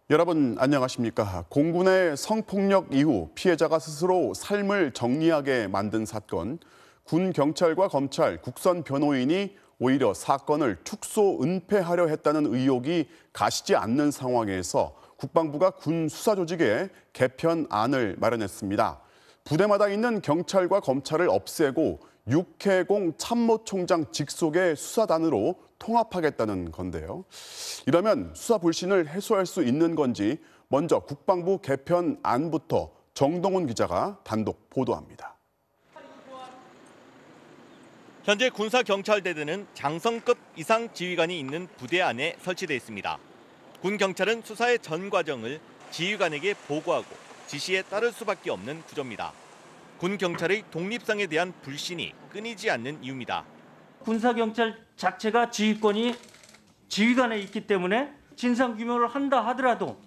여러분 안녕하십니까? 공군의 성폭력 이후 피해자가 스스로 삶을 정리하게 만든 사건, 군 경찰과 검찰, 국선 변호인이 오히려 사건을 축소 은폐하려 했다는 의혹이 가시지 않는 상황에서 국방부가 군 수사 조직의 개편안을 마련했습니다. 부대마다 있는 경찰과 검찰을 없애고 육해공 참모총장 직속의 수사단으로 통합하겠다는 건데요. 이러면 수사 불신을 해소할 수 있는 건지 먼저 국방부 개편안부터 정동훈 기자가 단독 보도합니다. 현재 군사경찰대대는 장성급 이상 지휘관이 있는 부대 안에 설치되어 있습니다. 군 경찰은 수사의 전 과정을 지휘관에게 보고하고 지시에 따를 수밖에 없는 구조입니다. 군 경찰의 독립성에 대한 불신이 끊이지 않는 이유입니다. 군사경찰 자체가 지휘권이 지휘관에 있기 때문에 진상규명을 한다 하더라도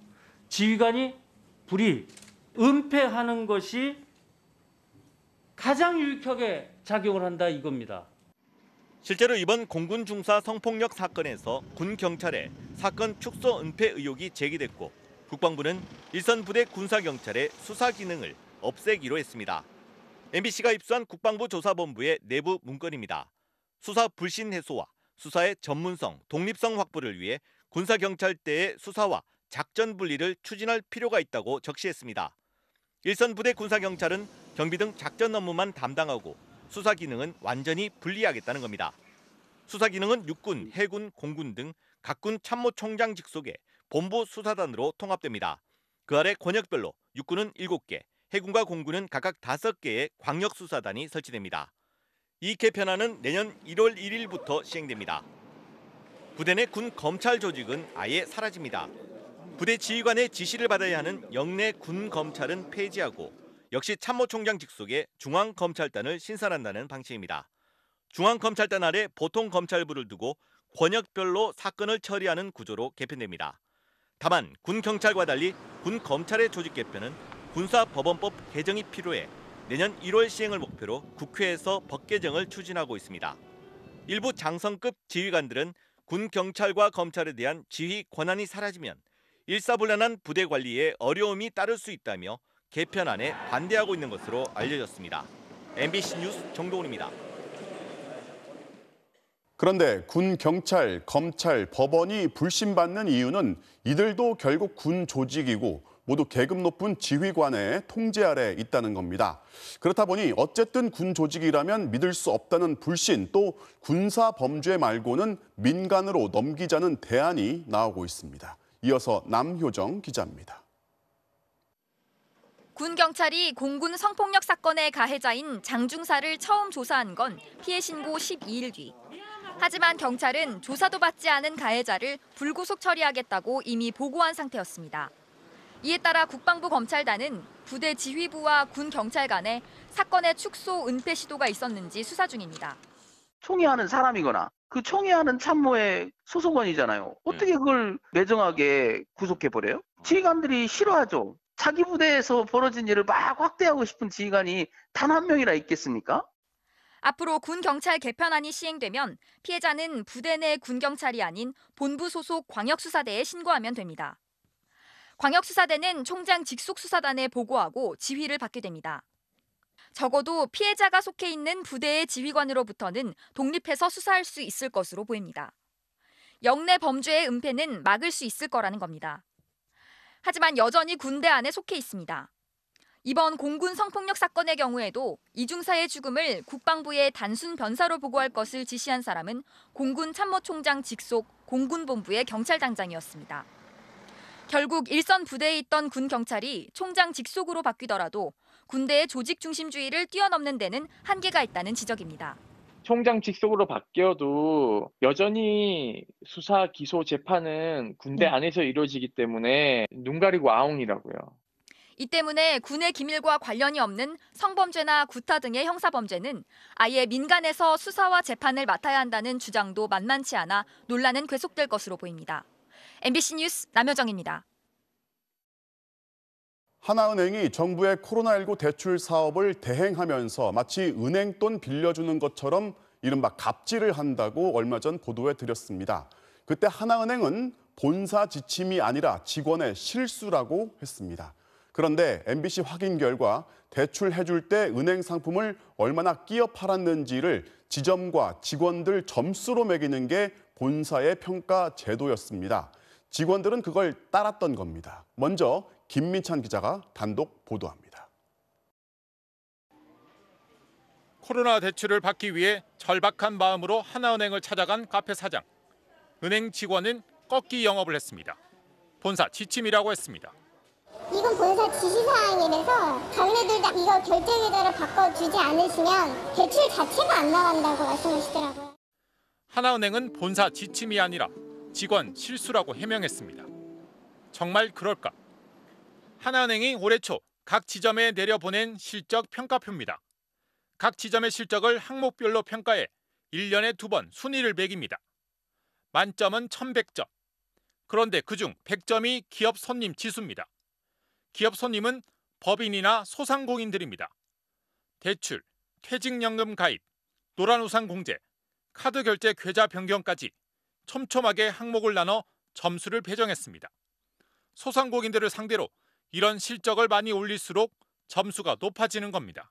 지휘관이 은폐하는 것이 가장 유익하게 작용을 한다 이겁니다. 실제로 이번 공군 중사 성폭력 사건에서 군 경찰에 사건 축소 은폐 의혹이 제기됐고 국방부는 일선 부대 군사경찰의 수사 기능을 없애기로 했습니다. MBC가 입수한 국방부 조사본부의 내부 문건입니다. 수사 불신 해소와 수사의 전문성, 독립성 확보를 위해 군사경찰대의 수사와 작전 분리를 추진할 필요가 있다고 적시했습니다. 일선 부대 군사경찰은 경비 등 작전 업무만 담당하고 수사 기능은 완전히 분리하겠다는 겁니다. 수사 기능은 육군, 해군, 공군 등 각군 참모총장 직속의 본부 수사단으로 통합됩니다. 그 아래 권역별로 육군은 7개, 해군과 공군은 각각 5개의 광역수사단이 설치됩니다. 이 개편안은 내년 1월 1일부터 시행됩니다. 부대 내 군 검찰 조직은 아예 사라집니다. 부대 지휘관의 지시를 받아야 하는 영내 군 검찰은 폐지하고 역시 참모총장 직속의 중앙검찰단을 신설한다는 방침입니다. 중앙검찰단 아래 보통검찰부를 두고 권역별로 사건을 처리하는 구조로 개편됩니다. 다만 군 경찰과 달리 군 검찰의 조직 개편은 군사법원법 개정이 필요해 내년 1월 시행을 목표로 국회에서 법 개정을 추진하고 있습니다. 일부 장성급 지휘관들은 군 경찰과 검찰에 대한 지휘 권한이 사라지면 일사불란한 부대 관리에 어려움이 따를 수 있다며 개편안에 반대하고 있는 것으로 알려졌습니다. MBC 뉴스 정동훈입니다. 그런데 군 경찰, 검찰, 법원이 불신받는 이유는 이들도 결국 군 조직이고 모두 계급 높은 지휘관의 통제 아래 있다는 겁니다. 그렇다 보니 어쨌든 군 조직이라면 믿을 수 없다는 불신, 또 군사 범죄 말고는 민간으로 넘기자는 대안이 나오고 있습니다. 이어서 남효정 기자입니다. 군 경찰이 공군 성폭력 사건의 가해자인 장중사를 처음 조사한 건 피해 신고 12일 뒤. 하지만 경찰은 조사도 받지 않은 가해자를 불구속 처리하겠다고 이미 보고한 상태였습니다. 이에 따라 국방부 검찰단은 부대 지휘부와 군 경찰 간에 사건의 축소 은폐 시도가 있었는지 수사 중입니다. 총애하는 사람이거나 그 총애하는 참모의 소속원이잖아요. 어떻게 그걸 매정하게 구속해버려요? 지휘관들이 싫어하죠. 자기 부대에서 벌어진 일을 막 확대하고 싶은 지휘관이 단 한 명이나 있겠습니까? 앞으로 군 경찰 개편안이 시행되면 피해자는 부대 내 군 경찰이 아닌 본부 소속 광역수사대에 신고하면 됩니다. 광역수사대는 총장 직속 수사단에 보고하고 지휘를 받게 됩니다. 적어도 피해자가 속해 있는 부대의 지휘관으로부터는 독립해서 수사할 수 있을 것으로 보입니다. 영내 범죄의 은폐는 막을 수 있을 거라는 겁니다. 하지만 여전히 군대 안에 속해 있습니다. 이번 공군 성폭력 사건의 경우에도 이중사의 죽음을 국방부의 단순 변사로 보고할 것을 지시한 사람은 공군 참모총장 직속 공군본부의 경찰단장이었습니다. 결국 일선 부대에 있던 군 경찰이 총장 직속으로 바뀌더라도 군대의 조직 중심주의를 뛰어넘는 데는 한계가 있다는 지적입니다. 총장 직속으로 바뀌어도 여전히 수사, 기소, 재판은 군대 안에서 이루어지기 때문에 눈 가리고 아웅이라고요. 이 때문에 군의 기밀과 관련이 없는 성범죄나 구타 등의 형사범죄는 아예 민간에서 수사와 재판을 맡아야 한다는 주장도 만만치 않아 논란은 계속될 것으로 보입니다. MBC 뉴스 남효정입니다. 하나은행이 정부의 코로나19 대출 사업을 대행하면서 마치 은행 돈 빌려주는 것처럼 이른바 갑질을 한다고 얼마 전 보도해 드렸습니다. 그때 하나은행은 본사 지침이 아니라 직원의 실수라고 했습니다. 그런데 MBC 확인 결과 대출해줄 때 은행 상품을 얼마나 끼어 팔았는지를 지점과 직원들 점수로 매기는 게 본사의 평가 제도였습니다. 직원들은 그걸 따랐던 겁니다. 먼저 김민찬 기자가 단독 보도합니다. 코로나 대출을 받기 위해 절박한 마음으로 하나은행을 찾아간 카페 사장. 은행 직원은 꺾기 영업을 했습니다. 본사 지침이라고 했습니다. 이건 본사 지시사항이라서 자기네들도 이거 결제계좌를 바꿔주지 않으시면 대출 자체가 안 나간다고 말씀하시더라고요. 하나은행은 본사 지침이 아니라 직원 실수라고 해명했습니다. 정말 그럴까? 하나은행이 올해 초 각 지점에 내려보낸 실적 평가표입니다. 각 지점의 실적을 항목별로 평가해 1년에 2번 순위를 매깁니다. 만점은 1100점. 그런데 그중 100점이 기업 손님 지수입니다. 기업 손님은 법인이나 소상공인들입니다. 대출, 퇴직연금 가입, 노란우산 공제, 카드 결제 계좌 변경까지 촘촘하게 항목을 나눠 점수를 배정했습니다. 소상공인들을 상대로 이런 실적을 많이 올릴수록 점수가 높아지는 겁니다.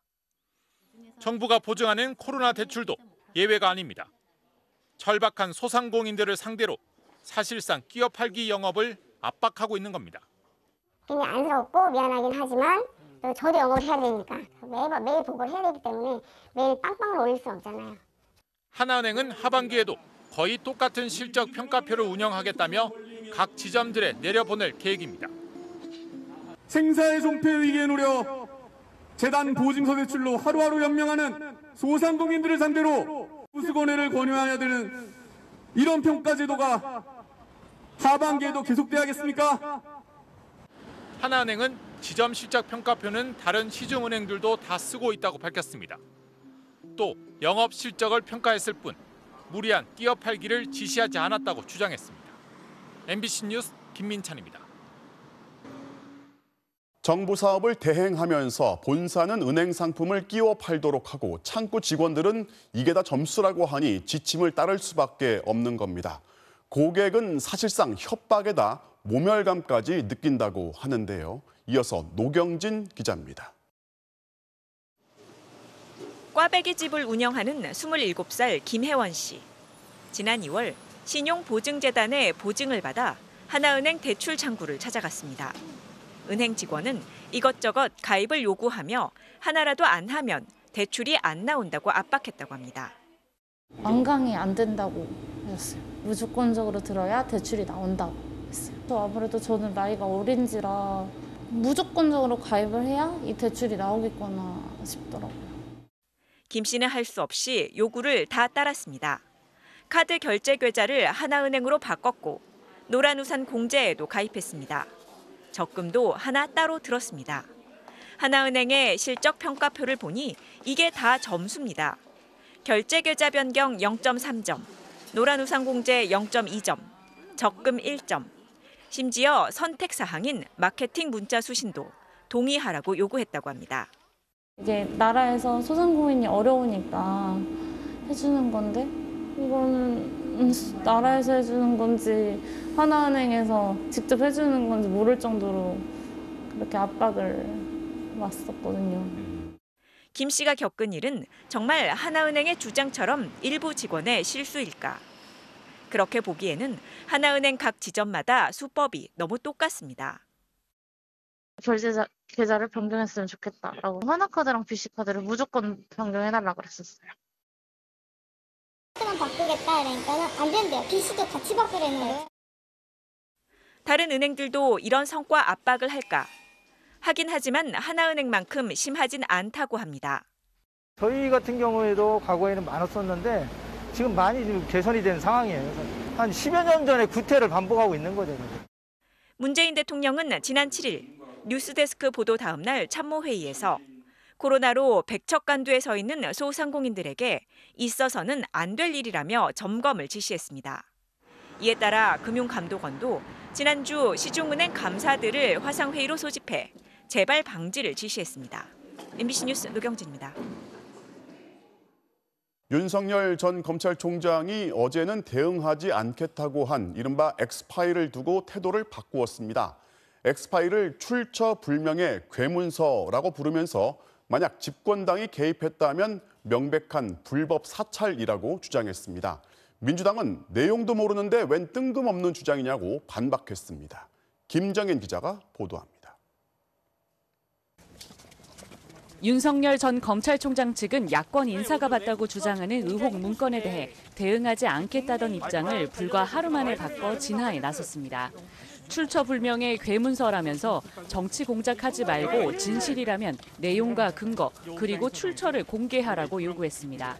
정부가 보증하는 코로나 대출도 예외가 아닙니다. 절박한 소상공인들을 상대로 사실상 끼어 팔기 영업을 압박하고 있는 겁니다. 굉장히 안쓰럽고 미안하긴 하지만 저도 영업을 해야 되니까 매일 보고를 해야 되기 때문에 매일 빵빵을 올릴 수 없잖아요. 하나은행은 하반기에도 거의 똑같은 실적 평가표를 운영하겠다며 각 지점들에 내려보낼 계획입니다. 생사의 존폐 위기에 놓여 재단 보증서 대출로 하루하루 연명하는 소상공인들을 상대로 우수권해를 권유해야 되는 이런 평가 제도가 하반기에도 계속돼야겠습니까? 하나은행은 지점 실적 평가표는 다른 시중은행들도 다 쓰고 있다고 밝혔습니다. 또 영업 실적을 평가했을 뿐 무리한 끼어 팔기를 지시하지 않았다고 주장했습니다. MBC 뉴스 김민찬입니다. 정부 사업을 대행하면서 본사는 은행 상품을 끼워 팔도록 하고 창구 직원들은 이게 다 점수라고 하니 지침을 따를 수밖에 없는 겁니다. 고객은 사실상 협박에다 모멸감까지 느낀다고 하는데요. 이어서 노경진 기자입니다. 꽈배기집을 운영하는 27살 김혜원 씨. 지난 2월 신용보증재단의 보증을 받아 하나은행 대출 창구를 찾아갔습니다. 은행 직원은 이것저것 가입을 요구하며 하나라도 안 하면 대출이 안 나온다고 압박했다고 합니다. 완강히 안 된다고 했어요. 무조건적으로 들어야 대출이 나온다고 했어요. 아무래도 저는 나이가 어린지라 무조건적으로 가입을 해야 이 대출이 나오겠구나 싶더라고요. 김 씨는 할 수 없이 요구를 다 따랐습니다. 카드 결제 계좌를 하나은행으로 바꿨고 노란우산 공제에도 가입했습니다. 적금도 하나 따로 들었습니다. 하나은행의 실적 평가표를 보니 이게 다 점수입니다. 결제 계좌 변경 0.3점, 노란우산 공제 0.2점, 적금 1점, 심지어 선택 사항인 마케팅 문자 수신도 동의하라고 요구했다고 합니다. 이게 나라에서 소상공인이 어려우니까 해주는 건데 이거는 나라에서 해주는 건지 하나은행에서 직접 해주는 건지 모를 정도로 그렇게 압박을 왔었거든요. 김 씨가 겪은 일은 정말 하나은행의 주장처럼 일부 직원의 실수일까? 그렇게 보기에는 하나은행 각 지점마다 수법이 너무 똑같습니다. 결제 계좌를 변경했으면 좋겠다라고 하나카드랑 BC카드를 무조건 변경해달라고 그랬었어요. 카드만 바꾸겠다 그러니까는 안 된대요. BC도 같이 바꾸라는 거예요. 다른 은행들도 이런 성과 압박을 할까? 하긴 하지만 하나은행만큼 심하진 않다고 합니다. 저희 같은 경우에도 과거에는 많았었는데 지금 많이 좀 개선이 된 상황이에요. 한 10여 년 전에 구태를 반복하고 있는 거죠. 문재인 대통령은 지난 7일 뉴스데스크 보도 다음 날 참모회의에서 코로나로 백척간두에 서 있는 소상공인들에게 있어서는 안 될 일이라며 점검을 지시했습니다. 이에 따라 금융감독원도 지난주 시중은행 감사들을 화상회의로 소집해 재발 방지를 지시했습니다. MBC 뉴스 노경진입니다. 윤석열 전 검찰총장이 어제는 대응하지 않겠다고 한 이른바 엑스파일을 두고 태도를 바꾸었습니다. 엑스파일을 출처불명의 괴문서라고 부르면서 만약 집권당이 개입했다면 명백한 불법 사찰이라고 주장했습니다. 민주당은 내용도 모르는데 웬 뜬금없는 주장이냐고 반박했습니다. 김정인 기자가 보도합니다. 윤석열 전 검찰총장 측은 야권 인사가 받다고 주장하는 의혹 문건에 대해 대응하지 않겠다던 입장을 불과 하루 만에 바꿔 진화에 나섰습니다. 출처불명의 괴문서라면서 정치 공작하지 말고 진실이라면 내용과 근거 그리고 출처를 공개하라고 요구했습니다.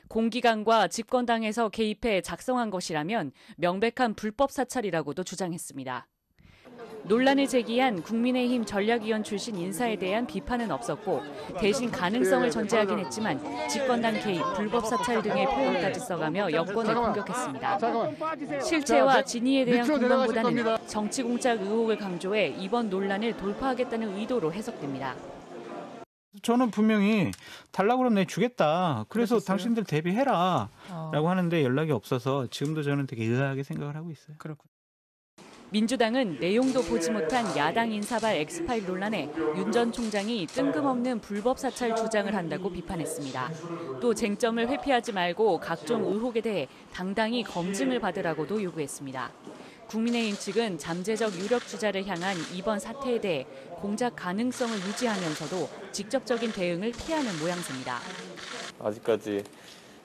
공기관과 집권당에서 개입해 작성한 것이라면 명백한 불법 사찰이라고도 주장했습니다. 논란을 제기한 국민의힘 전략위원 출신 인사에 대한 비판은 없었고 대신 가능성을 전제하긴 했지만 집권당 개입, 불법 사찰 등의 표현까지 써가며 여권을 공격했습니다. 실체와 진위에 대한 공방보다는 정치 공작 의혹을 강조해 이번 논란을 돌파하겠다는 의도로 해석됩니다. 저는 분명히 달라고 그러면 내주겠다. 그래서 당신들 대비해라 라고 하는데 연락이 없어서 지금도 저는 되게 의아하게 생각을 하고 있어요. 민주당은 내용도 보지 못한 야당 인사발 엑스파일 논란에 윤 전 총장이 뜬금없는 불법 사찰 주장을 한다고 비판했습니다. 또 쟁점을 회피하지 말고 각종 의혹에 대해 당당히 검증을 받으라고도 요구했습니다. 국민의힘 측은 잠재적 유력 주자를 향한 이번 사태에 대해 공작 가능성을 유지하면서도 직접적인 대응을 피하는 모양새입니다. 아직까지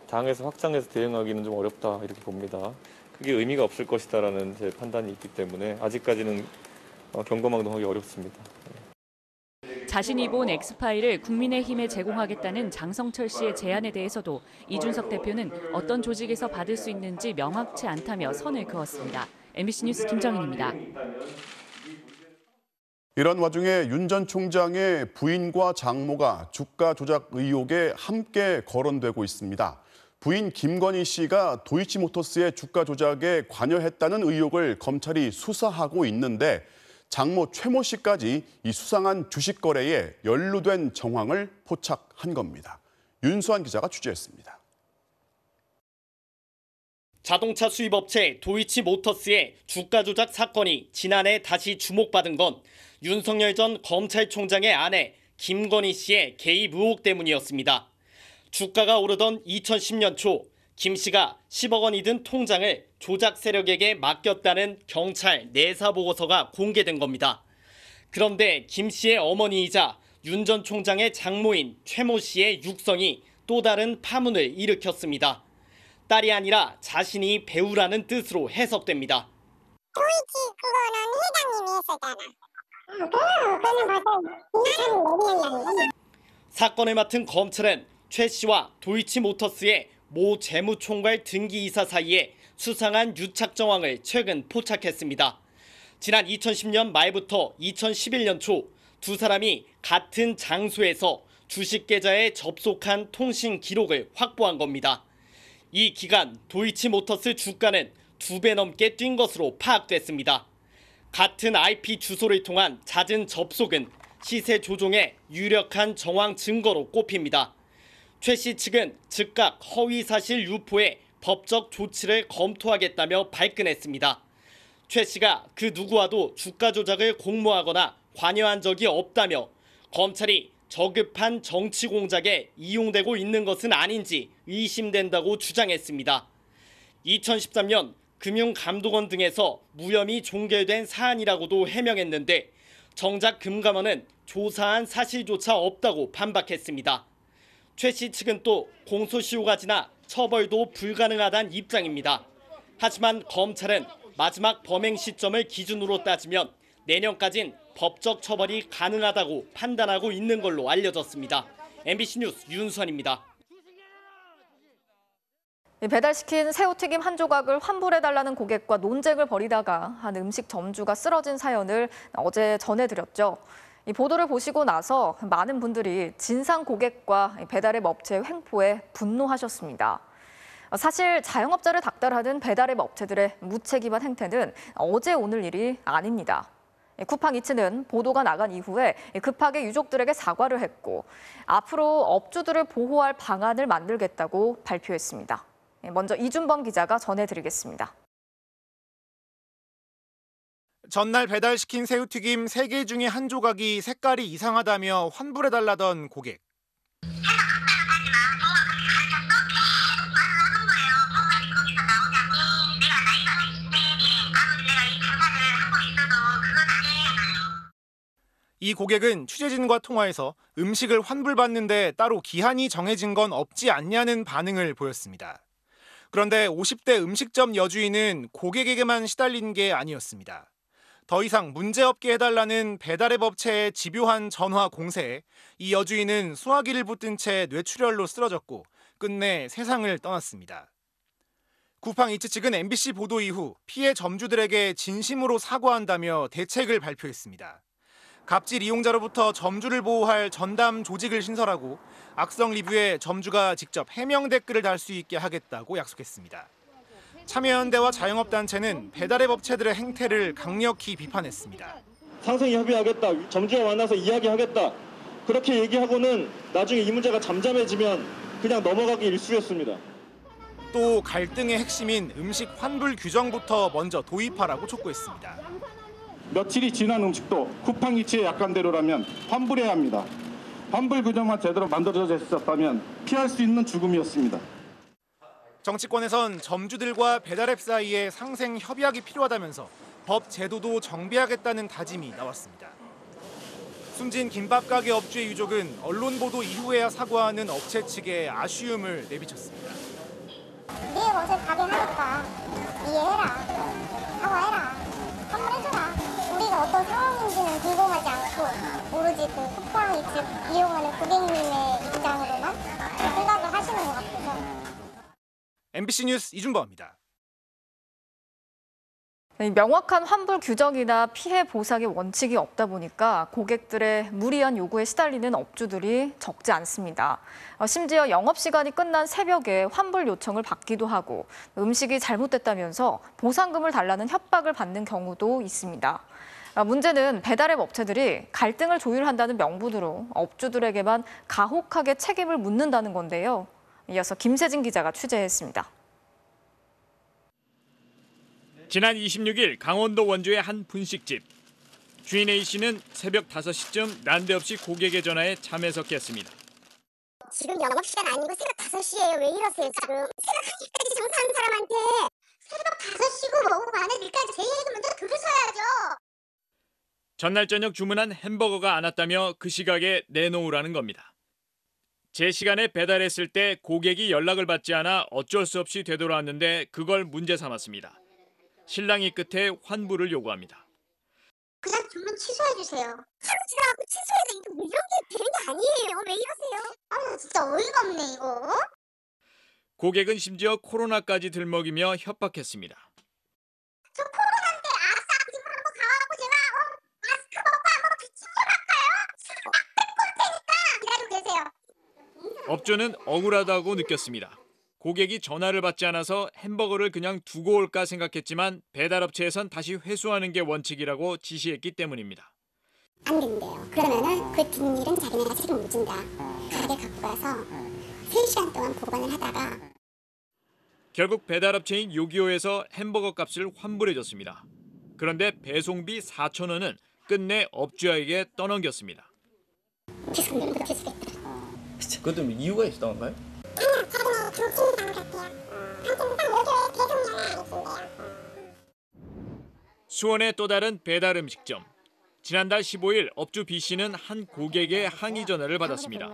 당에서 확장해서 대응하기는 좀 어렵다 이렇게 봅니다. 그게 의미가 없을 것이다라는 제 판단이 있기 때문에 아직까지는 경거망동하기 어렵습니다. 자신이 본 엑스파일을 국민의힘에 제공하겠다는 장성철 씨의 제안에 대해서도 이준석 대표는 어떤 조직에서 받을 수 있는지 명확치 않다며 선을 그었습니다. MBC 뉴스 김정인입니다. 이런 와중에 윤 전 총장의 부인과 장모가 주가 조작 의혹에 함께 거론되고 있습니다. 부인 김건희 씨가 도이치모터스의 주가 조작에 관여했다는 의혹을 검찰이 수사하고 있는데 장모 최모 씨까지 이 수상한 주식 거래에 연루된 정황을 포착한 겁니다. 윤수환 기자가 취재했습니다. 자동차 수입업체 도이치모터스의 주가 조작 사건이 지난해 다시 주목받은 건 윤석열 전 검찰총장의 아내 김건희 씨의 개입 의혹 때문이었습니다. 주가가 오르던 2010년 초 김 씨가 10억 원이 든 통장을 조작 세력에게 맡겼다는 경찰 내사 보고서가 공개된 겁니다. 그런데 김 씨의 어머니이자 윤 전 총장의 장모인 최모 씨의 육성이 또 다른 파문을 일으켰습니다. 딸이 아니라 자신이 배우라는 뜻으로 해석됩니다. 도이치 그거는 회장님이었었잖아. 그거는 벌써 사건을 맡은 검찰은 최 씨와 도이치모터스의 모 재무총괄 등기이사 사이에 수상한 유착 정황을 최근 포착했습니다. 지난 2010년 말부터 2011년 초 두 사람이 같은 장소에서 주식 계좌에 접속한 통신 기록을 확보한 겁니다. 이 기간 도이치모터스 주가는 2배 넘게 뛴 것으로 파악됐습니다. 같은 IP 주소를 통한 잦은 접속은 시세 조종의 유력한 정황 증거로 꼽힙니다. 최 씨 측은 즉각 허위사실 유포에 법적 조치를 검토하겠다며 발끈했습니다. 최 씨가 그 누구와도 주가 조작을 공모하거나 관여한 적이 없다며 검찰이 저급한 정치 공작에 이용되고 있는 것은 아닌지 의심된다고 주장했습니다. 2013년 금융감독원 등에서 무혐의 종결된 사안이라고도 해명했는데 정작 금감원은 조사한 사실조차 없다고 반박했습니다. 최 씨 측은 또 공소시효가 지나 처벌도 불가능하다는 입장입니다. 하지만 검찰은 마지막 범행 시점을 기준으로 따지면 내년까진 법적 처벌이 가능하다고 판단하고 있는 걸로 알려졌습니다. MBC 뉴스 윤수환입니다. 배달시킨 새우튀김 한 조각을 환불해달라는 고객과 논쟁을 벌이다가 한 음식점주가 쓰러진 사연을 어제 전해드렸죠. 이 보도를 보시고 나서 많은 분들이 진상 고객과 배달앱 업체 횡포에 분노하셨습니다. 사실 자영업자를 닥달하는 배달앱 업체들의 무책임한 행태는 어제 오늘 일이 아닙니다. 쿠팡이츠는 보도가 나간 이후에 급하게 유족들에게 사과를 했고 앞으로 업주들을 보호할 방안을 만들겠다고 발표했습니다. 먼저 이준범 기자가 전해드리겠습니다. 전날 배달시킨 새우튀김 3개 중에 한 조각이 색깔이 이상하다며 환불해달라던 고객. 이 고객은 취재진과 통화에서 음식을 환불받는데 따로 기한이 정해진 건 없지 않냐는 반응을 보였습니다. 그런데 50대 음식점 여주인은 고객에게만 시달린 게 아니었습니다. 더 이상 문제없게 해달라는 배달앱 업체의 집요한 전화 공세에 이 여주인은 수화기를 붙든 채 뇌출혈로 쓰러졌고 끝내 세상을 떠났습니다. 쿠팡이츠 측은 MBC 보도 이후 피해 점주들에게 진심으로 사과한다며 대책을 발표했습니다. 갑질 이용자로부터 점주를 보호할 전담 조직을 신설하고 악성 리뷰에 점주가 직접 해명 댓글을 달 수 있게 하겠다고 약속했습니다. 참여연대와 자영업단체는 배달앱 업체들의 행태를 강력히 비판했습니다. 상생이 협의하겠다, 점주와 만나서 이야기하겠다. 그렇게 얘기하고는 나중에 이 문제가 잠잠해지면 그냥 넘어가기 일쑤였습니다. 또 갈등의 핵심인 음식 환불 규정부터 먼저 도입하라고 촉구했습니다. 며칠이 지난 음식도 쿠팡이츠의 약관대로라면 환불해야 합니다. 환불 규정만 제대로 만들어져 있었다면 피할 수 있는 죽음이었습니다. 정치권에선 점주들과 배달앱 사이에 상생 협약이 필요하다면서 법 제도도 정비하겠다는 다짐이 나왔습니다. 숨진 김밥 가게 업주의 유족은 언론 보도 이후에야 사과하는 업체 측에 아쉬움을 내비쳤습니다. 네 옷을 가게 하니까 이해해라, 사과해라, 환불해줘라. 우리가 어떤 상황인지는 궁금하지 않고 오로지 그 쿠팡이츠 이용하는 고객님의 입장으로만 생각을 하시는 것 같아서. MBC 뉴스 이준범입니다. 명확한 환불 규정이나 피해 보상의 원칙이 없다 보니까 고객들의 무리한 요구에 시달리는 업주들이 적지 않습니다. 심지어 영업시간이 끝난 새벽에 환불 요청을 받기도 하고 음식이 잘못됐다면서 보상금을 달라는 협박을 받는 경우도 있습니다. 문제는 배달앱 업체들이 갈등을 조율한다는 명분으로 업주들에게만 가혹하게 책임을 묻는다는 건데요. 이어서 김세진 기자가 취재했습니다. 지난 26일 강원도 원주의 한 분식집. 주인 A씨는 새벽 5시쯤 난데없이 고객의 전화에 잠에서 깼습니다. 지금 영업시간 아니고 새벽 5시예요. 왜 이러세요 지금? 새벽 1시까지 장사하는 사람한테 새벽 5시고 뭐고 많은 일까지 제일 먼저 글을 써야죠. 전날 저녁 주문한 햄버거가 안 왔다며 그 시각에 내놓으라는 겁니다. 제 시간에 배달했을 때 고객이 연락을 받지 않아 어쩔 수 없이 되돌아왔는데 그걸 문제 삼았습니다. 신랑이 끝에 환불을 요구합니다. 그냥 주문 취소해 주세요. 하루 지나가고 취소해서 이런 게 되는 게 아니에요. 왜 이러세요? 아 진짜 어이가 없네 이거. 고객은 심지어 코로나까지 들먹이며 협박했습니다. 저 코로나인데 아싸 지금 한번 가갖고 제가 마스크 벗고 한번 같이 해볼까요? 딱 뺄 테니까 기다리고 계세요. 업주는 억울하다고 느꼈습니다. 고객이 전화를 받지 않아서 햄버거를 그냥 두고 올까 생각했지만 배달업체에선 다시 회수하는 게 원칙이라고 지시했기 때문입니다. 안 된대요. 그러면은 그 뒷일은 자기네가 책임 못 진다. 가게 갖고 가서 3시간 동안 보관을 하다가 결국 배달업체인 요기요에서 햄버거 값을 환불해줬습니다. 그런데 배송비 4,000원은 끝내 업주에게 떠넘겼습니다. 계속 못해주겠다. 그것도 이유가 있었던 건가요? 수원의 또 다른 배달 음식점. 지난달 15일 업주 B씨는 한 고객의 항의 전화를 받았습니다.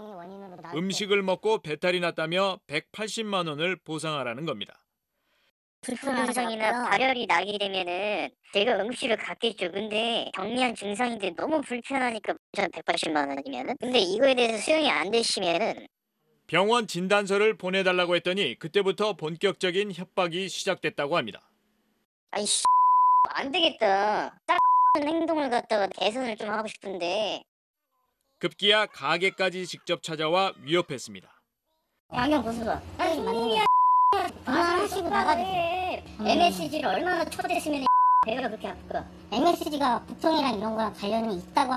음식을 먹고 배탈이 났다며 180만 원을 보상하라는 겁니다. 불편 증상이나 발열이 나게 되면은 제가 응급실을 갔겠죠. 근데 경미한 증상인데 너무 불편하니까 180만 원이면은. 근데 이거에 대해서 수용이 안 되시면은 병원 진단서를 보내달라고 했더니 그때부터 본격적인 협박이 시작됐다고 합니다. 아이씨 안 되겠다. 딱 행동을 갖다가 개선을 좀 하고 싶은데. 급기야 가게까지 직접 찾아와 위협했습니다. 안경 벗어봐. 빨리 만나자. 그만하시고 나가주세요. MSG를 얼마나 초대했으면 배가 그렇게 아프고 MSG가 복통이랑 이런 거랑 관련이 있다고.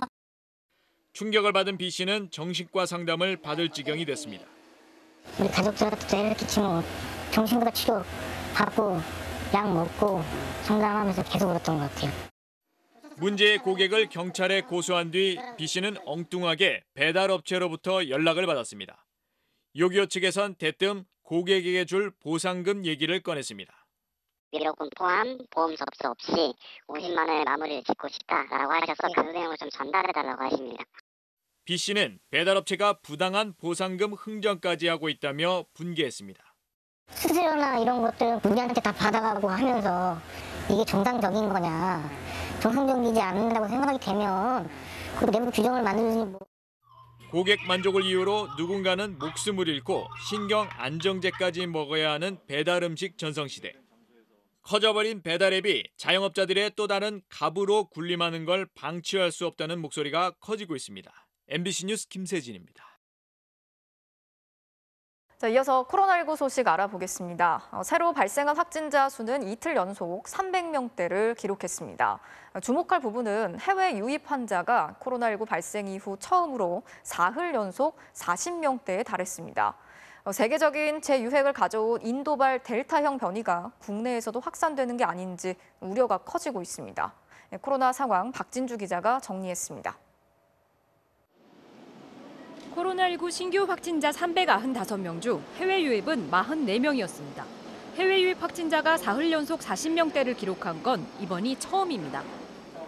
충격을 받은 B 씨는 정신과 상담을 받을 지경이 됐습니다. 우리 가족들한테 이렇게 치면 정신과 치료 받고 약 먹고 상담하면서 계속 울었던 것 같아요. 문제의 고객을 경찰에 고소한 뒤 B 씨는 엉뚱하게 배달업체로부터 연락을 받았습니다. 요기요 측에선 대뜸 고객에게 줄 보상금 얘기를 꺼냈습니다. 위로금 포함 보험 접수 없이 50만 원의 마무리를 짓고 싶다라고 하셔서 그 내용을 좀 전달해달라고 하십니다. B 씨는 배달업체가 부당한 보상금 흥정까지 하고 있다며 분개했습니다. 수수료나 이런 것들 우리한테 다 받아가고 하면서 이게 정상적인 거냐, 정상적이지 않는다고 생각이 되면 그 내부 규정을 만들지 뭐. 고객 만족을 이유로 누군가는 목숨을 잃고 신경 안정제까지 먹어야 하는 배달 음식 전성시대. 커져버린 배달앱이 자영업자들의 또 다른 갑으로 군림하는 걸 방치할 수 없다는 목소리가 커지고 있습니다. MBC 뉴스 김세진입니다. 자, 이어서 코로나19 소식 알아보겠습니다. 새로 발생한 확진자 수는 이틀 연속 300명대를 기록했습니다. 주목할 부분은 해외 유입 환자가 코로나19 발생 이후 처음으로 사흘 연속 40명대에 달했습니다. 세계적인 재유행을 가져온 인도발 델타형 변이가 국내에서도 확산되는 게 아닌지 우려가 커지고 있습니다. 코로나 상황 박진주 기자가 정리했습니다. 코로나19 신규 확진자 395명 중 해외 유입은 44명이었습니다. 해외 유입 확진자가 사흘 연속 40명대를 기록한 건 이번이 처음입니다.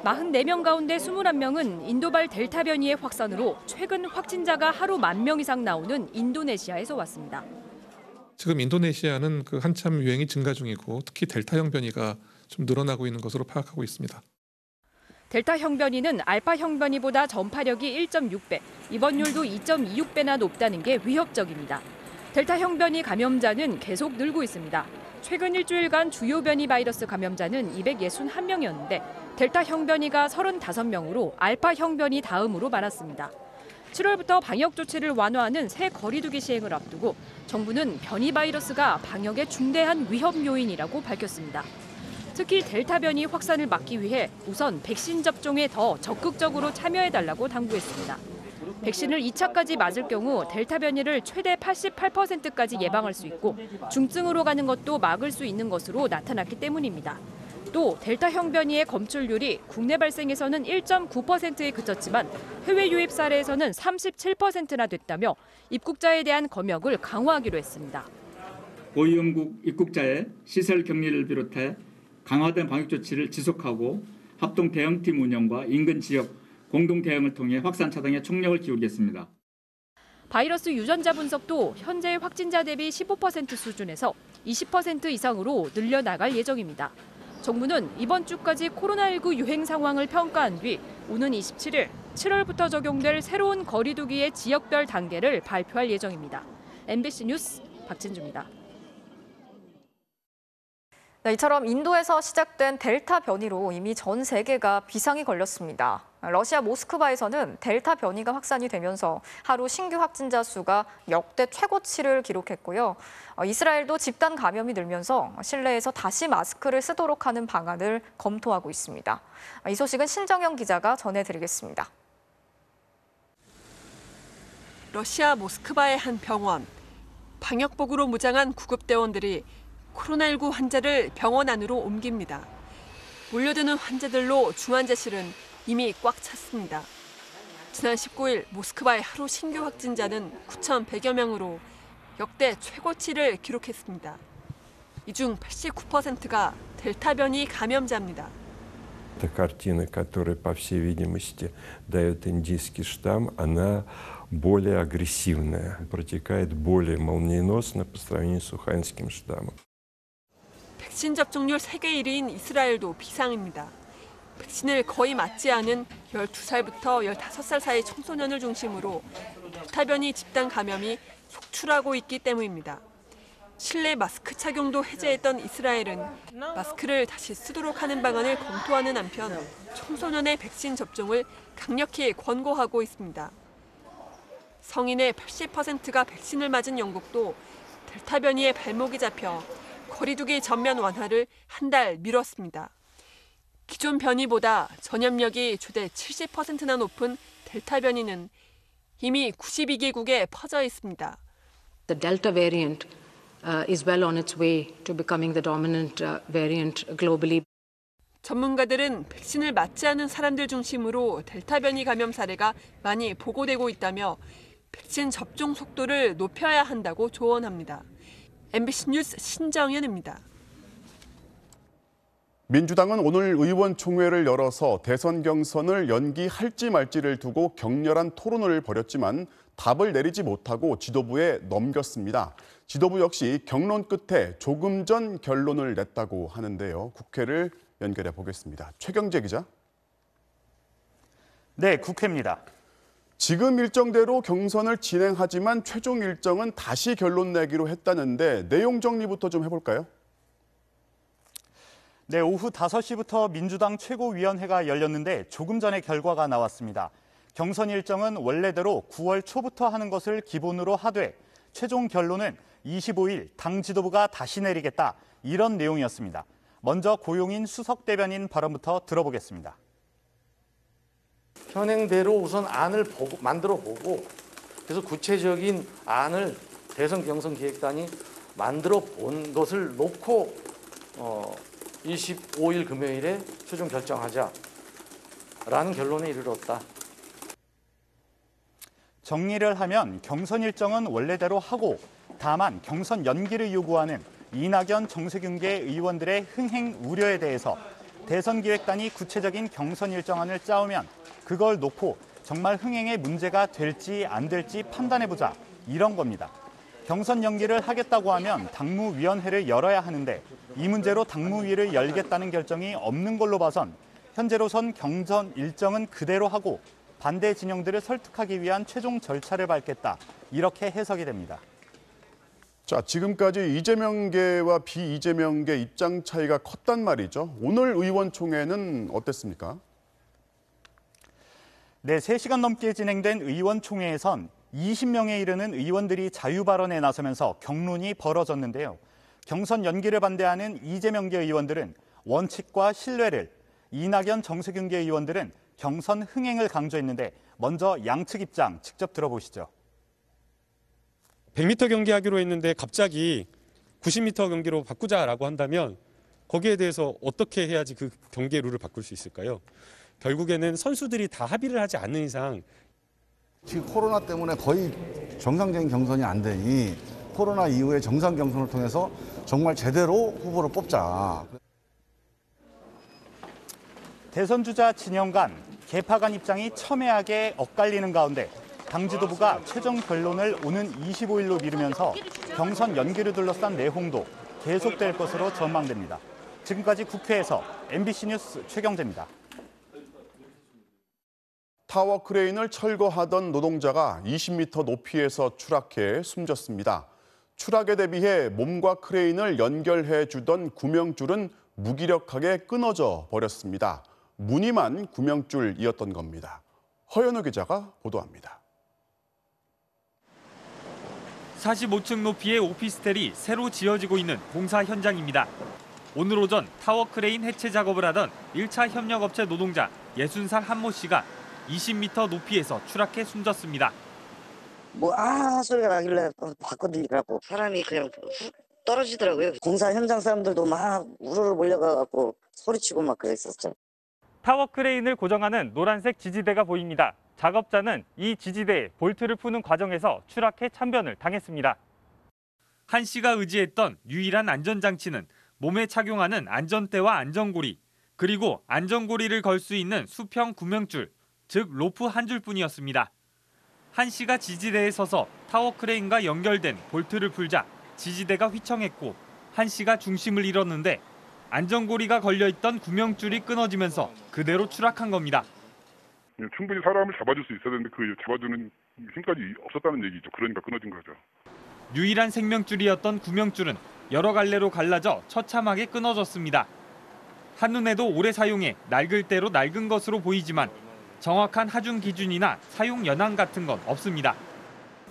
44명 가운데 21명은 인도발 델타 변이의 확산으로 최근 확진자가 하루 10,000명 이상 나오는 인도네시아에서 왔습니다. 지금 인도네시아는 그 한참 유행이 증가 중이고 특히 델타형 변이가 좀 늘어나고 있는 것으로 파악하고 있습니다. 델타형 변이는 알파형 변이보다 전파력이 1.6배, 입원율도 2.26배나 높다는 게 위협적입니다. 델타형 변이 감염자는 계속 늘고 있습니다. 최근 일주일간 주요 변이 바이러스 감염자는 261명이었는데 델타형 변이가 35명으로 알파형 변이 다음으로 많았습니다. 7월부터 방역 조치를 완화하는 새 거리두기 시행을 앞두고 정부는 변이 바이러스가 방역의 중대한 위험 요인이라고 밝혔습니다. 특히 델타 변이 확산을 막기 위해 우선 백신 접종에 더 적극적으로 참여해달라고 당부했습니다. 백신을 2차까지 맞을 경우 델타 변이를 최대 88%까지 예방할 수 있고 중증으로 가는 것도 막을 수 있는 것으로 나타났기 때문입니다. 또 델타형 변이의 검출률이 국내 발생에서는 1.9%에 그쳤지만 해외 유입 사례에서는 37%나 됐다며 입국자에 대한 검역을 강화하기로 했습니다. 고위험국 입국자의 시설 격리를 비롯해 강화된 방역 조치를 지속하고 합동 대응팀 운영과 인근 지역 공동 대응을 통해 확산 차단에 총력을 기울이겠습니다. 바이러스 유전자 분석도 현재 확진자 대비 15% 수준에서 20% 이상으로 늘려나갈 예정입니다. 정부는 이번 주까지 코로나19 유행 상황을 평가한 뒤 오는 27일 7월부터 적용될 새로운 거리두기의 지역별 단계를 발표할 예정입니다. MBC 뉴스 박진주입니다. 네, 이처럼 인도에서 시작된 델타 변이로 이미 전 세계가 비상이 걸렸습니다. 러시아 모스크바에서는 델타 변이가 확산이 되면서 하루 신규 확진자 수가 역대 최고치를 기록했고요. 이스라엘도 집단 감염이 늘면서 실내에서 다시 마스크를 쓰도록 하는 방안을 검토하고 있습니다. 이 소식은 신정영 기자가 전해드리겠습니다. 러시아 모스크바의 한 병원. 방역복으로 무장한 구급대원들이 코로나19 환자를 병원 안으로 옮깁니다. 몰려드는 환자들로 중환자실은 이미 꽉 찼습니다. 지난 19일 모스크바의 하루 신규 확진자는 9,100여 명으로 역대 최고치를 기록했습니다. 이 중 89%가 델타 변이 감염자입니다. Эта картина, которая, по всей видимости, дает индийский штамм, она более агрессивная, протекает более молниеносно по сравнению с уханьским штаммом. 백신 접종률 세계 1위인 이스라엘도 비상입니다. 백신을 거의 맞지 않은 12살부터 15살 사이 청소년을 중심으로 델타 변이 집단 감염이 속출하고 있기 때문입니다. 실내 마스크 착용도 해제했던 이스라엘은 마스크를 다시 쓰도록 하는 방안을 검토하는 한편 청소년의 백신 접종을 강력히 권고하고 있습니다. 성인의 80%가 백신을 맞은 영국도 델타 변이의 발목이 잡혀 거리두기 전면 완화를 한 달 미뤘습니다. 기존 변이보다 전염력이 최대 70%나 높은 델타 변이는 이미 92개국에 퍼져 있습니다. The Delta variant is well on its way to becoming the dominant variant globally. 전문가들은 백신을 맞지 않은 사람들 중심으로 델타 변이 감염 사례가 많이 보고되고 있다며 백신 접종 속도를 높여야 한다고 조언합니다. MBC 뉴스 신정현입니다. 민주당은 오늘 의원총회를 열어서 대선 경선을 연기할지 말지를 두고 격렬한 토론을 벌였지만 답을 내리지 못하고 지도부에 넘겼습니다. 지도부 역시 경론 끝에 조금 전 결론을 냈다고 하는데요. 국회를 연결해 보겠습니다. 최경재 기자. 네, 국회입니다. 지금 일정대로 경선을 진행하지만 최종 일정은 다시 결론 내기로 했다는데 내용 정리부터 좀 해볼까요? 네, 오후 5시부터 민주당 최고위원회가 열렸는데 조금 전에 결과가 나왔습니다. 경선 일정은 원래대로 9월 초부터 하는 것을 기본으로 하되 최종 결론은 25일 당 지도부가 다시 내리겠다, 이런 내용이었습니다. 먼저 고용인 수석 대변인 발언부터 들어보겠습니다. 현행대로 우선 안을 만들어 보고 그래서 구체적인 안을 대선 경선 기획단이 만들어 본 것을 놓고 25일 금요일에 최종 결정하자라는 결론에 이르렀다. 정리를 하면 경선 일정은 원래대로 하고 다만 경선 연기를 요구하는 이낙연, 정세균계 의원들의 흥행 우려에 대해서 대선 기획단이 구체적인 경선 일정안을 짜오면 그걸 놓고 정말 흥행에 문제가 될지 안 될지 판단해보자, 이런 겁니다. 경선 연기를 하겠다고 하면 당무위원회를 열어야 하는데 이 문제로 당무위를 열겠다는 결정이 없는 걸로 봐선 현재로선 경선 일정은 그대로 하고 반대 진영들을 설득하기 위한 최종 절차를 밟겠다, 이렇게 해석이 됩니다. 자, 지금까지 이재명계와 비이재명계 입장 차이가 컸단 말이죠. 오늘 의원총회는 어땠습니까? 네, 3시간 넘게 진행된 의원총회에선 20명에 이르는 의원들이 자유발언에 나서면서 격론이 벌어졌는데요. 경선 연기를 반대하는 이재명계 의원들은 원칙과 신뢰를, 이낙연, 정세균계 의원들은 경선 흥행을 강조했는데 먼저 양측 입장 직접 들어보시죠. 100m 경기하기로 했는데 갑자기 90m 경기로 바꾸자라고 한다면 거기에 대해서 어떻게 해야지 그 경기 룰을 바꿀 수 있을까요? 결국에는 선수들이 다 합의를 하지 않는 이상 지금 코로나 때문에 거의 정상적인 경선이 안 되니 코로나 이후에 정상 경선을 통해서 정말 제대로 후보를 뽑자. 대선 주자 진영 간, 개파 간 입장이 첨예하게 엇갈리는 가운데 당 지도부가 최종 결론을 오는 25일로 미루면서 경선 연기를 둘러싼 내홍도 계속될 것으로 전망됩니다. 지금까지 국회에서 MBC 뉴스 최경재입니다. 타워 크레인을 철거하던 노동자가 20m 높이에서 추락해 숨졌습니다. 추락에 대비해 몸과 크레인을 연결해 주던 구명줄은 무기력하게 끊어져 버렸습니다. 무늬만 구명줄이었던 겁니다. 허연우 기자가 보도합니다. 45층 높이의 오피스텔이 새로 지어지고 있는 공사 현장입니다. 오늘 오전 타워 크레인 해체 작업을 하던 1차 협력업체 노동자 60살 한모 씨가 20m 높이에서 추락해 숨졌습니다. 소리가 나길래 봤거든요. 그래갖고 사람이 그냥 훅 떨어지더라고요. 공사 현장 사람들도 막 우르르 몰려가갖고 소리치고 막 그랬었죠. 타워 크레인을 고정하는 노란색 지지대가 보입니다. 작업자는 이 지지대에 볼트를 푸는 과정에서 추락해 참변을 당했습니다. 한 씨가 의지했던 유일한 안전장치는 몸에 착용하는 안전대와 안전고리, 그리고 안전고리를 걸 수 있는 수평 구명줄, 즉 로프 한 줄뿐이었습니다. 한 씨가 지지대에 서서 타워 크레인과 연결된 볼트를 풀자 지지대가 휘청했고 한 씨가 중심을 잃었는데 안전고리가 걸려있던 구명줄이 끊어지면서 그대로 추락한 겁니다. 충분히 사람을 잡아줄 수 있어야 되는데 그 잡아주는 힘까지 없었다는 얘기죠. 그러니까 끊어진 거죠. 유일한 생명줄이었던 구명줄은 여러 갈래로 갈라져 처참하게 끊어졌습니다. 한눈에도 오래 사용해 낡을 대로 낡은 것으로 보이지만 정확한 하중 기준이나 사용 연한 같은 건 없습니다.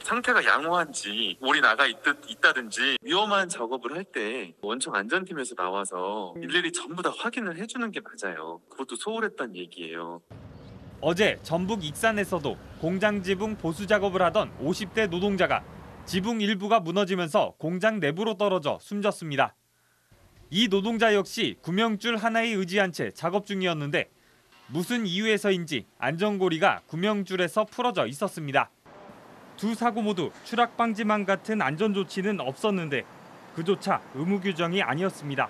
상태가 양호한지 물이 나가 있다든지 위험한 작업을 할 때 원청 안전팀에서 나와서 일일이 전부 다 확인을 해주는 게 맞아요. 그것도 소홀했다는 얘기예요. 어제 전북 익산에서도 공장 지붕 보수 작업을 하던 50대 노동자가 지붕 일부가 무너지면서 공장 내부로 떨어져 숨졌습니다. 이 노동자 역시 구명줄 하나에 의지한 채 작업 중이었는데 무슨 이유에서인지 안전고리가 구명줄에서 풀어져 있었습니다. 두 사고 모두 추락 방지망 같은 안전조치는 없었는데 그조차 의무 규정이 아니었습니다.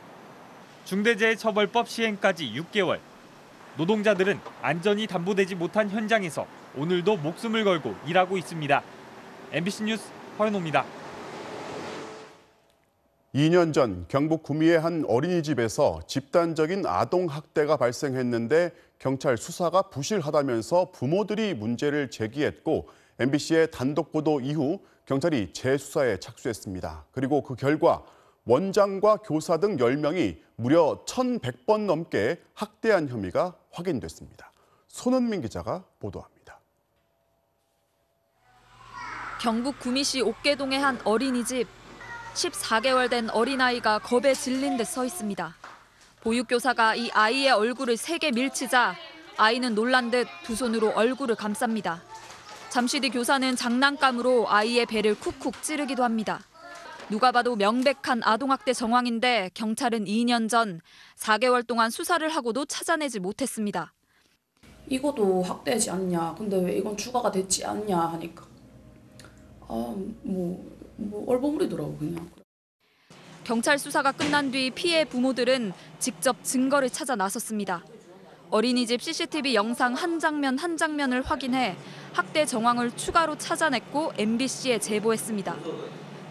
중대재해처벌법 시행까지 6개월. 노동자들은 안전이 담보되지 못한 현장에서 오늘도 목숨을 걸고 일하고 있습니다. MBC 뉴스 허연호입니다. 2년 전 경북 구미의 한 어린이집에서 집단적인 아동 학대가 발생했는데 경찰 수사가 부실하다면서 부모들이 문제를 제기했고 MBC의 단독 보도 이후 경찰이 재수사에 착수했습니다. 그리고 그 결과 원장과 교사 등 10명이 무려 1,100번 넘게 학대한 혐의가 확인됐습니다. 손은민 기자가 보도합니다. 경북 구미시 옥계동의 한 어린이집. 14개월 된 어린아이가 겁에 질린 듯 서 있습니다. 보육교사가 이 아이의 얼굴을 세게 밀치자 아이는 놀란 듯 두 손으로 얼굴을 감쌉니다. 잠시 뒤 교사는 장난감으로 아이의 배를 쿡쿡 찌르기도 합니다. 누가 봐도 명백한 아동학대 정황인데 경찰은 2년 전 4개월 동안 수사를 하고도 찾아내지 못했습니다. 이것도 학대지 않냐, 근데 왜 이건 추가가 됐지 않냐 하니까 얼버무리더라고 그냥. 경찰 수사가 끝난 뒤 피해 부모들은 직접 증거를 찾아 나섰습니다. 어린이집 CCTV 영상 한 장면 한 장면을 확인해 학대 정황을 추가로 찾아냈고 MBC에 제보했습니다.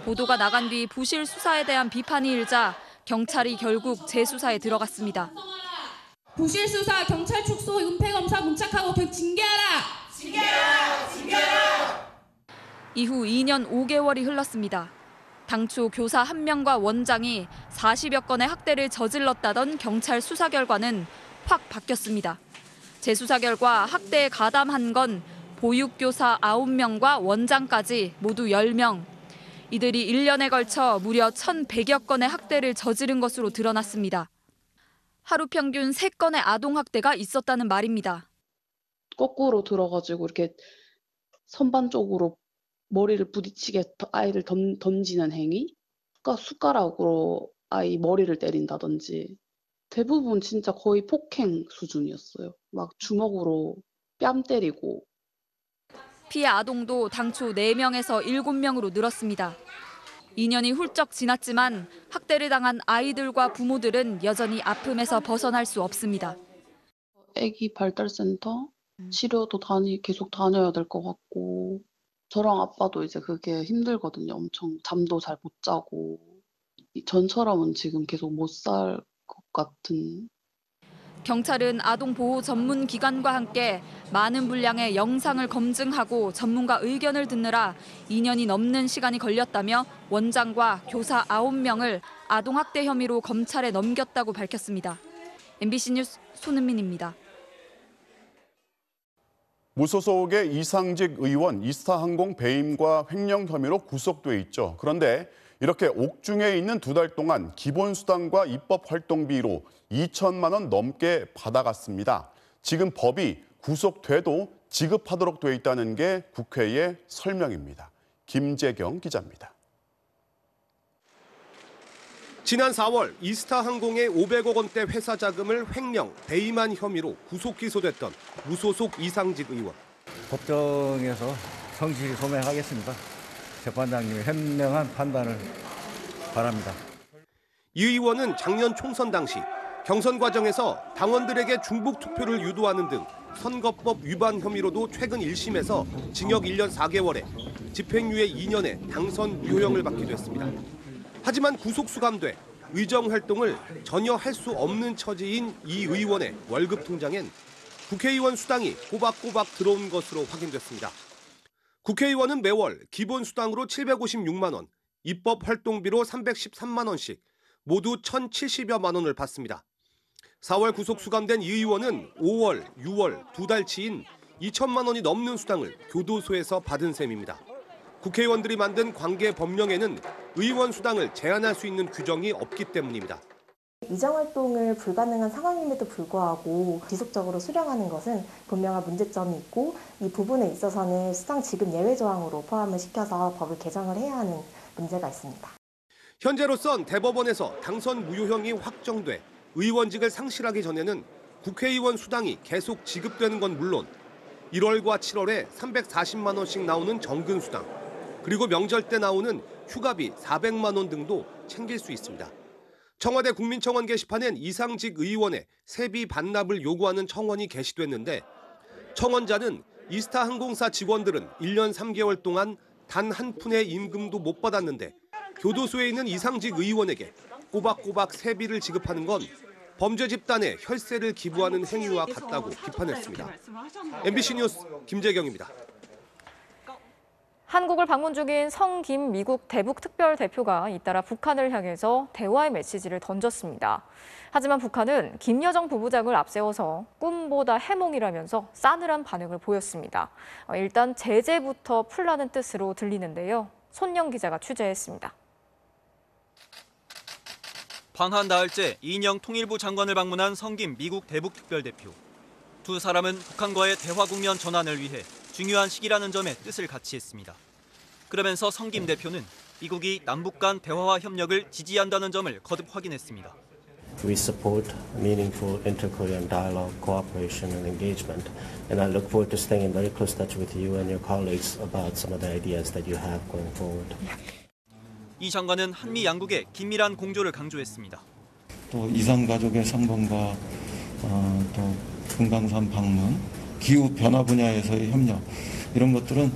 보도가 나간 뒤 부실 수사에 대한 비판이 일자 경찰이 결국 재수사에 들어갔습니다. 부실 수사, 경찰 축소, 은폐 검사 문책하고 징계하라! 징계하라! 징계하라! 이후 2년 5개월이 흘렀습니다. 당초 교사 1명과 원장이 40여 건의 학대를 저질렀다던 경찰 수사 결과는 확 바뀌었습니다. 재수사 결과 학대에 가담한 건 보육교사 9명과 원장까지 모두 10명. 이들이 1년에 걸쳐 무려 1,100여 건의 학대를 저지른 것으로 드러났습니다. 하루 평균 3건의 아동학대가 있었다는 말입니다. 거꾸로 들어가지고 이렇게 선반 쪽으로 머리를 부딪히게 아이를 던지는 행위? 그러니까 숟가락으로 아이 머리를 때린다든지 대부분 진짜 거의 폭행 수준이었어요. 막 주먹으로 뺨 때리고. 피해 아동도 당초 4명에서 7명으로 늘었습니다. 2년이 훌쩍 지났지만 학대를 당한 아이들과 부모들은 여전히 아픔에서 벗어날 수 없습니다. 아기 발달센터 치료도 계속 다녀야 될 것 같고 저랑 아빠도 이제 그게 힘들거든요. 엄청 잠도 잘 못 자고 전처럼은 지금 계속 못 살 것 같은. 경찰은 아동보호 전문기관과 함께 많은 분량의 영상을 검증하고 전문가 의견을 듣느라 2년이 넘는 시간이 걸렸다며 원장과 교사 9명을 아동학대 혐의로 검찰에 넘겼다고 밝혔습니다. MBC 뉴스 손은민입니다. 무소속의 이상직 의원 이스타항공 배임과 횡령 혐의로 구속돼 있죠. 그런데 이렇게 옥중에 있는 2달 동안 기본수당과 입법활동비로 2천만 원 넘게 받아갔습니다. 지금 법이 구속돼도 지급하도록 돼 있다는 게 국회의 설명입니다. 김재경 기자입니다. 지난 4월 이스타항공의 500억 원대 회사 자금을 횡령, 배임한 혐의로 구속 기소됐던 무소속 이상직 의원. 법정에서 성실히 소명하겠습니다. 재판장님의 현명한 판단을 바랍니다. 이 의원은 작년 총선 당시 경선 과정에서 당원들에게 중복 투표를 유도하는 등 선거법 위반 혐의로도 최근 1심에서 징역 1년 4개월에 집행유예 2년의 당선 무효형을 받기도 했습니다. 하지만 구속 수감돼 의정 활동을 전혀 할 수 없는 처지인 이 의원의 월급 통장엔 국회의원 수당이 꼬박꼬박 들어온 것으로 확인됐습니다. 국회의원은 매월 기본 수당으로 756만 원, 입법 활동비로 313만 원씩 모두 1,070여만 원을 받습니다. 4월 구속 수감된 이 의원은 5월, 6월 2달치인 2천만 원이 넘는 수당을 교도소에서 받은 셈입니다. 국회의원들이 만든 관계 법령에는 의원 수당을 제한할 수 있는 규정이 없기 때문입니다. 위장활동을 불가능한 상황임에도 불구하고 지속적으로 수령하는 것은 분명한 문제점이 있고 이 부분에 있어서는 수당 지급 예외 조항으로 포함을 시켜서 법을 개정을 해야 하는 문제가 있습니다. 현재로선 대법원에서 당선 무효형이 확정돼 의원직을 상실하기 전에는 국회의원 수당이 계속 지급되는 건 물론 1월과 7월에 340만 원씩 나오는 정근 수당, 그리고 명절 때 나오는 휴가비 400만 원 등도 챙길 수 있습니다. 청와대 국민청원 게시판엔 이상직 의원의 세비 반납을 요구하는 청원이 게시됐는데 청원자는 이스타 항공사 직원들은 1년 3개월 동안 단 한 푼의 임금도 못 받았는데 교도소에 있는 이상직 의원에게 꼬박꼬박 세비를 지급하는 건 범죄 집단에 혈세를 기부하는 행위와 같다고 비판했습니다. MBC 뉴스 김재경입니다. 한국을 방문 중인 성김 미국 대북특별대표가 잇따라 북한을 향해서 대화의 메시지를 던졌습니다. 하지만 북한은 김여정 부부장을 앞세워서 꿈보다 해몽이라면서 싸늘한 반응을 보였습니다. 일단 제재부터 풀라는 뜻으로 들리는데요. 손영 기자가 취재했습니다. 방한 나흘째 이인영 통일부 장관을 방문한 성김 미국 대북특별대표. 두 사람은 북한과의 대화 국면 전환을 위해 중요한 시기라는 점에 뜻을 같이 했습니다. 그러면서 성김 대표는 미국이 남북 간 대화와 협력을 지지한다는 점을 거듭 확인했습니다. We support meaningful inter-Korean dialogue, cooperation and engagement, and I look forward to staying in very close touch with you and your colleagues about some of the ideas that you have going forward. 이 장관은 한미 양국의 긴밀한 공조를 강조했습니다. 또 이산 가족의 상봉과 또 금강산 방문, 기후 변화 분야에서의 협력 이런 것들은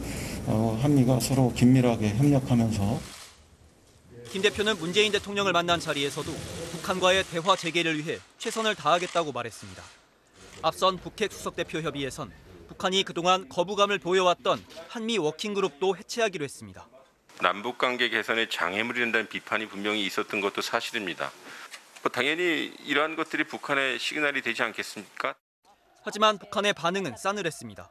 한미가 서로 긴밀하게 협력하면서 김 대표는 문재인 대통령을 만난 자리에서도 북한과의 대화 재개를 위해 최선을 다하겠다고 말했습니다. 앞선 북핵 수석대표 협의에선 북한이 그동안 거부감을 보여왔던 한미 워킹그룹도 해체하기로 했습니다. 남북관계 개선에 장애물이 된다는 비판이 분명히 있었던 것도 사실입니다. 당연히 이러한 것들이 북한의 시그널이 되지 않겠습니까? 하지만 북한의 반응은 싸늘했습니다.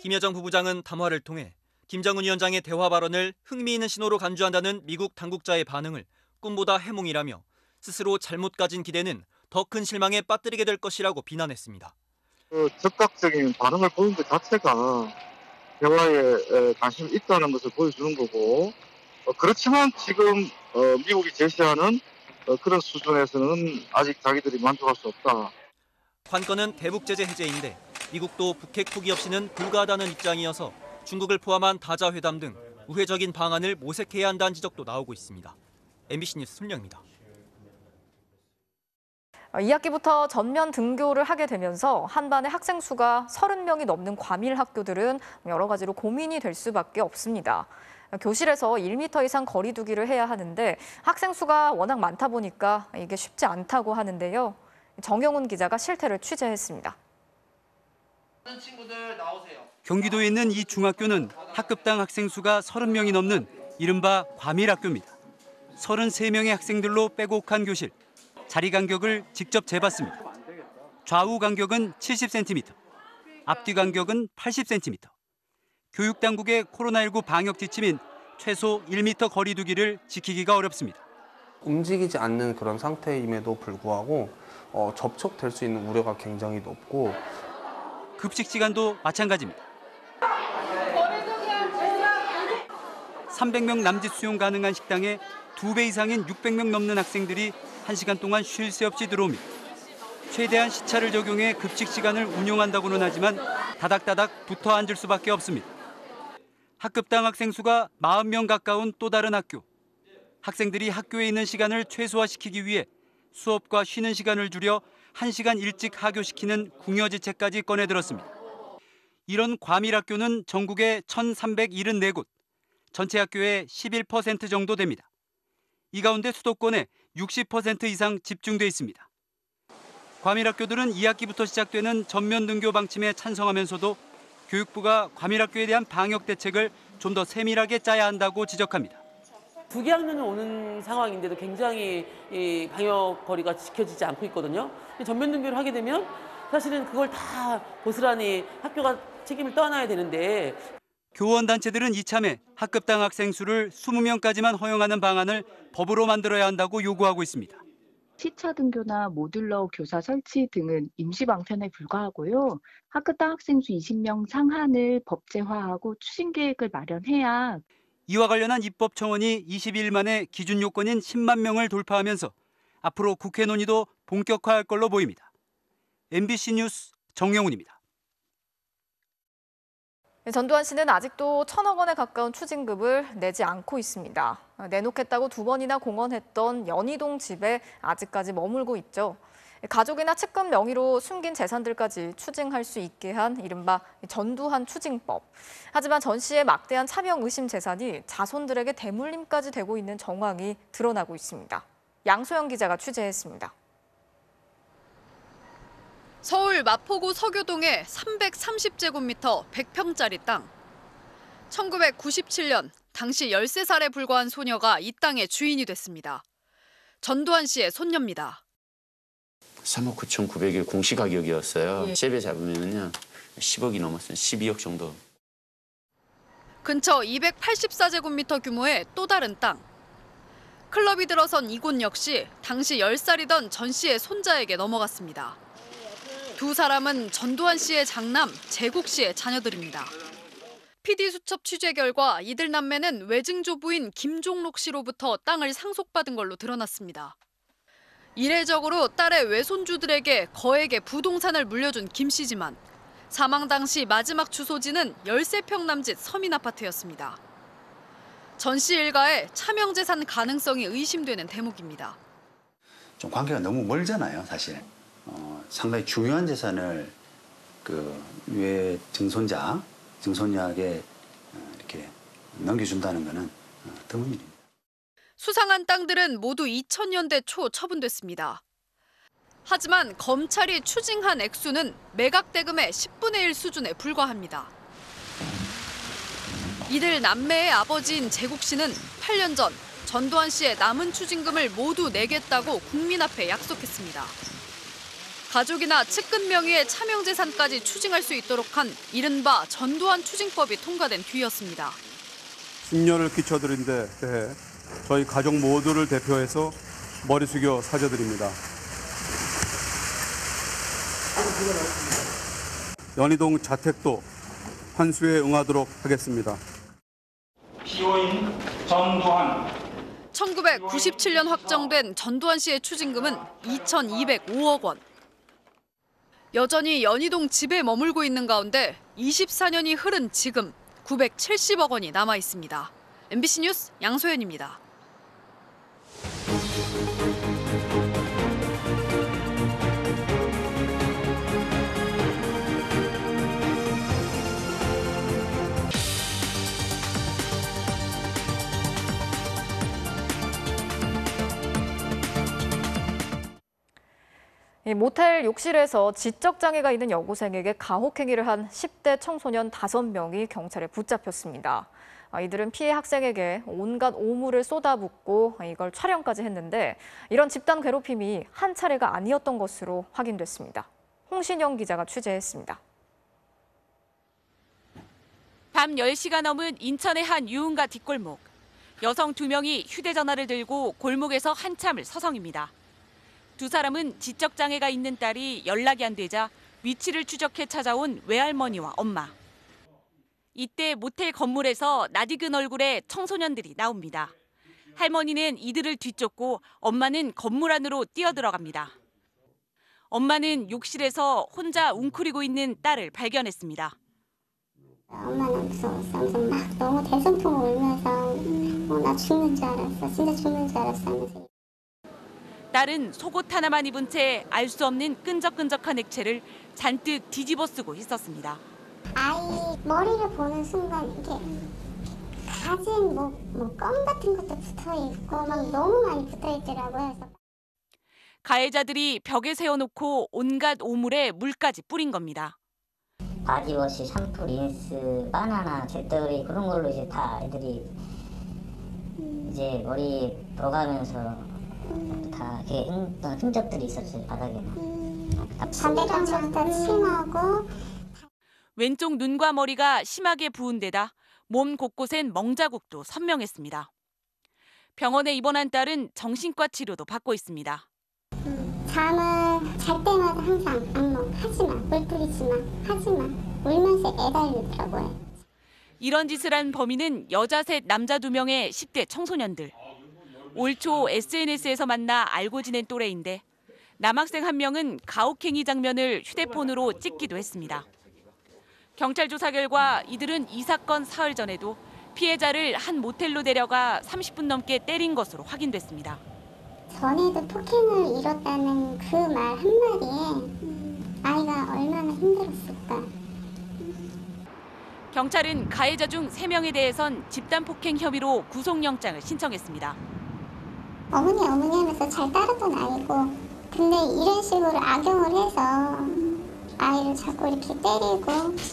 김여정 부부장은 담화를 통해 김정은 위원장의 대화 발언을 흥미있는 신호로 간주한다는 미국 당국자의 반응을 꿈보다 해몽이라며 스스로 잘못 가진 기대는 더 큰 실망에 빠뜨리게 될 것이라고 비난했습니다. 즉각적인 반응을 보인 것 자체가 대화에 관심이 있다는 것을 보여주는 거고 그렇지만 지금 미국이 제시하는 그런 수준에서는 아직 자기들이 만족할 수 없다. 관건은 대북 제재 해제인데 미국도 북핵 포기 없이는 불가하다는 입장이어서 중국을 포함한 다자 회담 등 우회적인 방안을 모색해야 한다는 지적도 나오고 있습니다. MBC 뉴스 손영입니다. 2학기부터 전면 등교를 하게 되면서 한반의 학생 수가 30명이 넘는 과밀 학교들은 여러 가지로 고민이 될 수밖에 없습니다. 교실에서 1m 이상 거리 두기를 해야 하는데 학생 수가 워낙 많다 보니까 이게 쉽지 않다고 하는데요. 정영훈 기자가 실태를 취재했습니다. 경기도에 있는 이 중학교는 학급당 학생 수가 30명이 넘는 이른바 과밀 학교입니다. 33명의 학생들로 빼곡한 교실. 자리 간격을 직접 재봤습니다. 좌우 간격은 70cm, 앞뒤 간격은 80cm. 교육당국의 코로나19 방역 지침인 최소 1m 거리 두기를 지키기가 어렵습니다. 움직이지 않는 그런 상태임에도 불구하고 접촉될 수 있는 우려가 굉장히 높고 급식 시간도 마찬가지입니다. 300명 남짓 수용 가능한 식당에 2배 이상인 600명 넘는 학생들이 1시간 동안 쉴 새 없이 들어옵니다. 최대한 시차를 적용해 급식 시간을 운용한다고는 하지만 다닥다닥 붙어 앉을 수밖에 없습니다. 학급당 학생 수가 40명 가까운 또 다른 학교. 학생들이 학교에 있는 시간을 최소화시키기 위해 수업과 쉬는 시간을 줄여 1시간 일찍 하교시키는 궁여지책까지 꺼내들었습니다. 이런 과밀 학교는 전국에 1,374곳, 전체 학교의 11% 정도 됩니다. 이 가운데 수도권에 60% 이상 집중돼 있습니다. 과밀 학교들은 2학기부터 시작되는 전면 등교 방침에 찬성하면서도 교육부가 과밀 학교에 대한 방역 대책을 좀 더 세밀하게 짜야 한다고 지적합니다. 2개 학년이 오는 상황인데도 굉장히 이 방역 거리가 지켜지지 않고 있거든요. 전면 등교를 하게 되면 사실은 그걸 다 고스란히 학교가 책임을 떠안아야 되는데 교원단체들은 이참에 학급당 학생 수를 20명까지만 허용하는 방안을 법으로 만들어야 한다고 요구하고 있습니다. 시차 등교나 모듈러 교사 설치 등은 임시 방편에 불과하고요. 학급당 학생 수 20명 상한을 법제화하고 추진 계획을 마련해야. 이와 관련한 입법 청원이 20일 만에 기준 요건인 10만 명을 돌파하면서 앞으로 국회 논의도 본격화할 걸로 보입니다. MBC 뉴스 정영훈입니다. 전두환 씨는 아직도 1,000억 원에 가까운 추징금을 내지 않고 있습니다. 내놓겠다고 2번이나 공언했던 연희동 집에 아직까지 머물고 있죠. 가족이나 측근 명의로 숨긴 재산들까지 추징할 수 있게 한 이른바 전두환 추징법. 하지만 전 씨의 막대한 차명 의심 재산이 자손들에게 대물림까지 되고 있는 정황이 드러나고 있습니다. 양소영 기자가 취재했습니다. 서울 마포구 서교동의 330제곱미터 100평짜리 땅. 1997년 당시 13살에 불과한 소녀가 이 땅의 주인이 됐습니다. 전두환 씨의 손녀입니다. 3억 9,900일 공시가격이었어요. 세배 잡으면요 10억이 넘었어요. 12억 정도. 근처 284제곱미터 규모의 또 다른 땅. 클럽이 들어선 이곳 역시 당시 10살이던 전 씨의 손자에게 넘어갔습니다. 두 사람은 전두환 씨의 장남 재국 씨의 자녀들입니다. PD수첩 취재 결과 이들 남매는 외증조부인 김종록 씨로부터 땅을 상속받은 걸로 드러났습니다. 이례적으로 딸의 외손주들에게 거액의 부동산을 물려준 김 씨지만 사망 당시 마지막 주소지는 13평 남짓 서민 아파트였습니다. 전 씨 일가의 차명재산 가능성이 의심되는 대목입니다. 좀 관계가 너무 멀잖아요, 사실. 상당히 중요한 재산을 외 증손자에게 이렇게 넘겨준다는 것은 드문 일입니다. 수상한 땅들은 모두 2000년대 초 처분됐습니다. 하지만 검찰이 추징한 액수는 매각 대금의 10분의 1 수준에 불과합니다. 이들 남매의 아버지인 재국 씨는 8년 전 전두환 씨의 남은 추징금을 모두 내겠다고 국민 앞에 약속했습니다. 가족이나 측근 명의의 차명재산까지 추징할 수 있도록 한 이른바 전두환 추징법이 통과된 뒤였습니다. 심려를 끼쳐드린 데 대해 저희 가족 모두를 대표해서 머리 숙여 사죄드립니다. 연희동 자택도 환수에 응하도록 하겠습니다. 피고인 전두환. 1997년 확정된 전두환 씨의 추징금은 2,205억 원. 여전히 연희동 집에 머물고 있는 가운데 24년이 흐른 지금 970억 원이 남아 있습니다. MBC 뉴스 양소연입니다. 모텔 욕실에서 지적장애가 있는 여고생에게 가혹행위를 한 10대 청소년 5명이 경찰에 붙잡혔습니다. 이들은 피해 학생에게 온갖 오물을 쏟아붓고 이걸 촬영까지 했는데 이런 집단 괴롭힘이 한 차례가 아니었던 것으로 확인됐습니다. 홍신영 기자가 취재했습니다. 밤 10시가 넘은 인천의 한 유흥가 뒷골목. 여성 2명이 휴대전화를 들고 골목에서 한참을 서성입니다. 두 사람은 지적장애가 있는 딸이 연락이 안 되자 위치를 추적해 찾아온 외할머니와 엄마. 이때 모텔 건물에서 낯익은 얼굴의 청소년들이 나옵니다. 할머니는 이들을 뒤쫓고 엄마는 건물 안으로 뛰어들어갑니다. 엄마는 욕실에서 혼자 웅크리고 있는 딸을 발견했습니다. 엄마는 무서웠어. 막 너무 대성통을 울면서 나 죽는 줄 알았어. 진짜 죽는 줄 알았어 하면서. 딸은 속옷 하나만 입은 채 알 수 없는 끈적끈적한 액체를 잔뜩 뒤집어 쓰고 있었습니다. 아이 머리를 보는 순간 이게 가진 껌 같은 것도 붙어 있고 막 너무 많이 붙어 있더라고요. 가해자들이 벽에 세워놓고 온갖 오물에 물까지 뿌린 겁니다. 바디워시, 샴푸, 린스, 바나나, 잿더리 그런 걸로 이제 다 애들이 이제 머리 불어가면서 다 흔적들이 있었어요, 바닥에는. 담배랑 다 침하고. 왼쪽 눈과 머리가 심하게 부은 데다 몸 곳곳엔 멍자국도 선명했습니다. 병원에 입원한 딸은 정신과 치료도 받고 있습니다. 잠을 잘 때마다 항상 악몽, 하지마, 물 뿌리지마, 하지마, 울면서 애달리더라고요. 이런 짓을 한 범인은 여자 셋, 남자 2명의 10대 청소년들. 올 초 SNS에서 만나 알고 지낸 또래인데 남학생 1명은 가혹행위 장면을 휴대폰으로 찍기도 했습니다. 경찰 조사 결과 이들은 이 사건 사흘 전에도 피해자를 한 모텔로 데려가 30분 넘게 때린 것으로 확인됐습니다. 전에도 폭행을 이뤘다는 그 말 한마디에 아이가 얼마나 힘들었을까. 경찰은 가해자 중 3명에 대해선 집단 폭행 혐의로 구속영장을 신청했습니다. 어머니 하면서 잘 따르던 아이고, 근데 이런 식으로 악용을 해서 아이를 자꾸 이렇게 때리고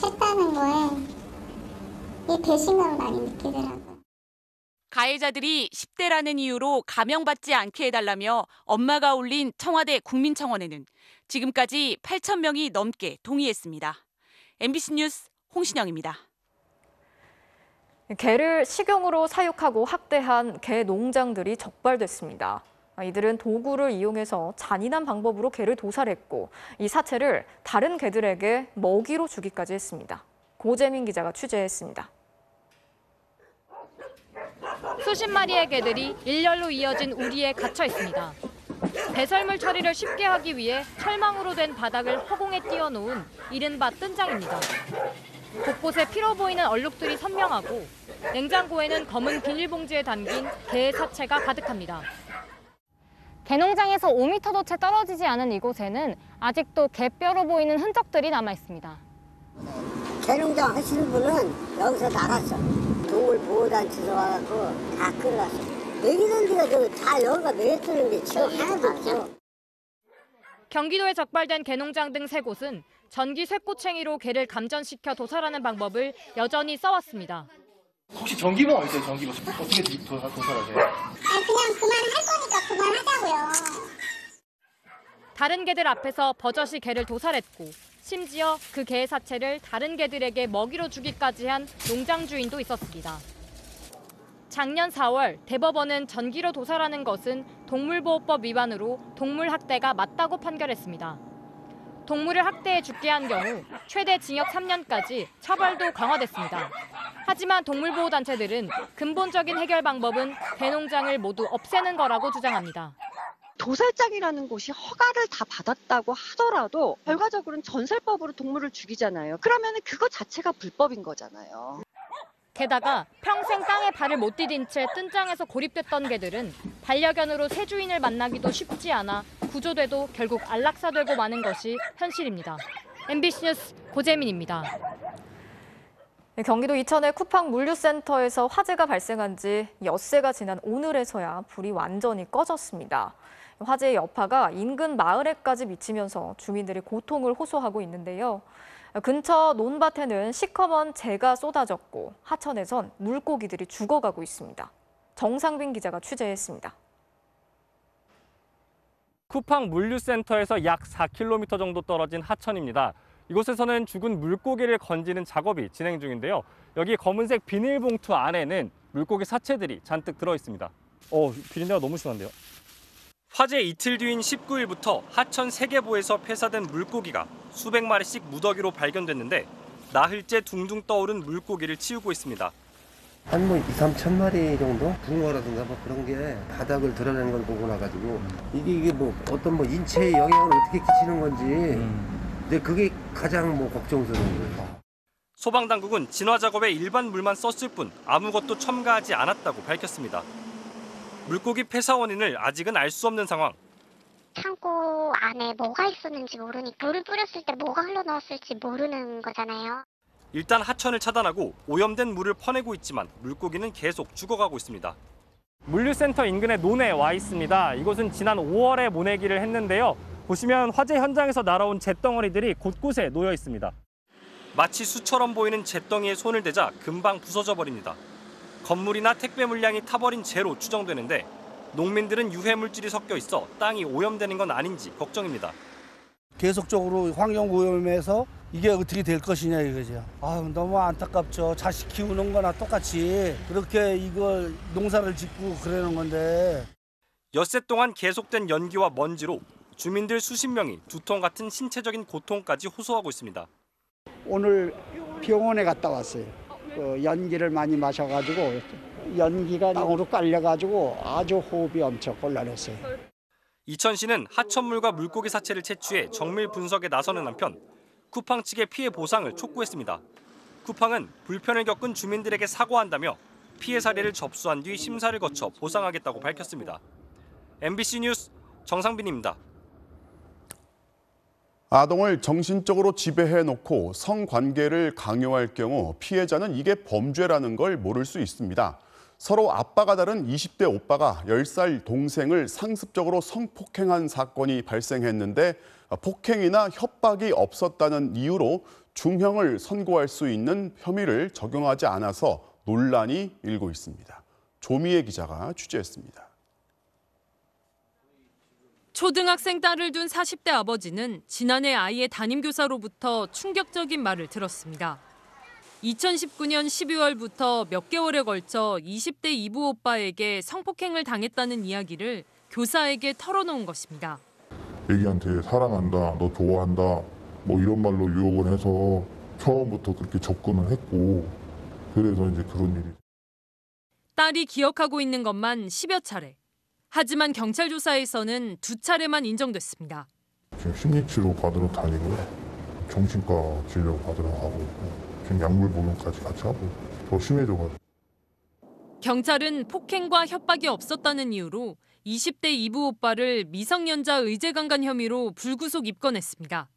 했다는 거에 이 배신감을 많이 느끼더라고요. 가해자들이 10대라는 이유로 감형받지 않게 해달라며 엄마가 올린 청와대 국민청원에는 지금까지 8,000명이 넘게 동의했습니다. MBC 뉴스 홍신영입니다. 개를 식용으로 사육하고 학대한 개 농장들이 적발됐습니다. 이들은 도구를 이용해서 잔인한 방법으로 개를 도살했고 이 사체를 다른 개들에게 먹이로 주기까지 했습니다. 고재민 기자가 취재했습니다. 수십 마리의 개들이 일렬로 이어진 우리에 갇혀 있습니다. 배설물 처리를 쉽게 하기 위해 철망으로 된 바닥을 허공에 띄워놓은 이른바 뜬장입니다. 곳곳에 피로 보이는 얼룩들이 선명하고 냉장고에는 검은 비닐봉지에 담긴 개의 사체가 가득합니다. 개농장에서 5m도 채 떨어지지 않은 이곳에는 아직도 개뼈로 보이는 흔적들이 남아 있습니다. 개농장 하시는 분은 여기서 나갔어. 동물보호단체에서 와서 다 끌어갔어. 먹이는 데가 다 여기가 먹여주는데 지금 하나도 없어. 경기도에 적발된 개농장 등 3곳은 전기 쇠꼬챙이로 개를 감전시켜 도살하는 방법을 여전히 써왔습니다. 혹시 전기봉 있어요? 전기봉 어떻게 도살하세요? 그냥 그만할 거니까 그만하자고요. 다른 개들 앞에서 버젓이 개를 도살했고 심지어 그 개의 사체를 다른 개들에게 먹이로 주기까지 한 농장 주인도 있었습니다. 작년 4월 대법원은 전기로 도살하는 것은 동물보호법 위반으로 동물학대가 맞다고 판결했습니다. 동물을 학대해 죽게 한 경우 최대 징역 3년까지 처벌도 강화됐습니다. 하지만 동물보호단체들은 근본적인 해결 방법은 개농장을 모두 없애는 거라고 주장합니다. 도살장이라는 곳이 허가를 다 받았다고 하더라도 결과적으로는 전살법으로 동물을 죽이잖아요. 그러면 그거 자체가 불법인 거잖아요. 게다가 평생 땅에 발을 못 디딘 채 뜬장에서 고립됐던 개들은 반려견으로 새 주인을 만나기도 쉽지 않아 구조돼도 결국 안락사되고 마는 것이 현실입니다. MBC 뉴스 고재민입니다. 경기도 이천의 쿠팡 물류센터에서 화재가 발생한 지 엿새가 지난 오늘에서야 불이 완전히 꺼졌습니다. 화재의 여파가 인근 마을에까지 미치면서 주민들이 고통을 호소하고 있는데요. 근처 논밭에는 시커먼 재가 쏟아졌고 하천에선 물고기들이 죽어가고 있습니다. 정상빈 기자가 취재했습니다. 쿠팡 물류센터에서 약 4km 정도 떨어진 하천입니다. 이곳에서는 죽은 물고기를 건지는 작업이 진행 중인데요. 여기 검은색 비닐봉투 안에는 물고기 사체들이 잔뜩 들어 있습니다. 비린내가 너무 심한데요. 화재 이틀 뒤인 19일부터 하천 세계보에서 폐사된 물고기가 수백 마리씩 무더기로 발견됐는데 나흘째 둥둥 떠오른 물고기를 치우고 있습니다. 한 2-3천 마리 정도? 붕어라든가 그런 게 바닥을 드러내는 걸 보고 나가지고 이게 어떤 인체에 영향을 어떻게 끼치는 건지 근데 그게 가장 걱정스러운 거예요. 소방당국은 진화 작업에 일반 물만 썼을 뿐 아무것도 첨가하지 않았다고 밝혔습니다. 물고기 폐사 원인을 아직은 알 수 없는 상황. 창고 안에 뭐가 있었는지 모르니까 물을 뿌렸을 때 뭐가 흘러나왔을지 모르는 거잖아요. 일단 하천을 차단하고 오염된 물을 퍼내고 있지만 물고기는 계속 죽어가고 있습니다. 물류센터 인근의 논에 와 있습니다. 이곳은 지난 5월에 모내기를 했는데요. 보시면 화재 현장에서 날아온 잿덩어리들이 곳곳에 놓여 있습니다. 마치 수처럼 보이는 잿덩이에 손을 대자 금방 부서져 버립니다. 건물이나 택배 물량이 타버린 재로 추정되는데 농민들은 유해 물질이 섞여 있어 땅이 오염되는 건 아닌지 걱정입니다. 계속적으로 환경 오염에서 이게 어떻게 될 것이냐 이거죠. 너무 안타깝죠. 자식 키우는 거나 똑같이 그렇게 이걸 농사를 짓고 그러는 건데. 엿새 동안 계속된 연기와 먼지로 주민들 수십 명이 두통 같은 신체적인 고통까지 호소하고 있습니다. 오늘 병원에 갔다 왔어요. 연기를 많이 마셔가지고 연기가 땅으로 깔려가지고 아주 호흡이 엄청 곤란했어요. 이천시는 하천물과 물고기 사체를 채취해 정밀 분석에 나서는 한편 쿠팡 측의 피해 보상을 촉구했습니다. 쿠팡은 불편을 겪은 주민들에게 사과한다며 피해 사례를 접수한 뒤 심사를 거쳐 보상하겠다고 밝혔습니다. MBC 뉴스 정상빈입니다. 아동을 정신적으로 지배해놓고 성관계를 강요할 경우 피해자는 이게 범죄라는 걸 모를 수 있습니다. 서로 아빠가 다른 20대 오빠가 10살 동생을 상습적으로 성폭행한 사건이 발생했는데 폭행이나 협박이 없었다는 이유로 중형을 선고할 수 있는 혐의를 적용하지 않아서 논란이 일고 있습니다. 조미애 기자가 취재했습니다. 초등학생 딸을 둔 40대 아버지는 지난해 아이의 담임교사로부터 충격적인 말을 들었습니다. 2019년 12월부터 몇 개월에 걸쳐 20대 이부 오빠에게 성폭행을 당했다는 이야기를 교사에게 털어놓은 것입니다. 애기한테 사랑한다, 너 좋아한다, 뭐 이런 말로 유혹을 해서 처음부터 그렇게 접근을 했고 그래서 이제 그런 일이. 딸이 기억하고 있는 것만 10여 차례. 하지만 경찰 조사에서는 2차례만 인정됐습니다. 지금 심리치료 받으러 다니고 정신과 진료 받으러 가고 지금 약물 복용까지 같이 하고 더 심해져가지고. 경찰은 폭행과 협박이 없었다는 이유로 20대 이부 오빠를 미성년자 의제 강간 혐의로 불구속 입건했습니다.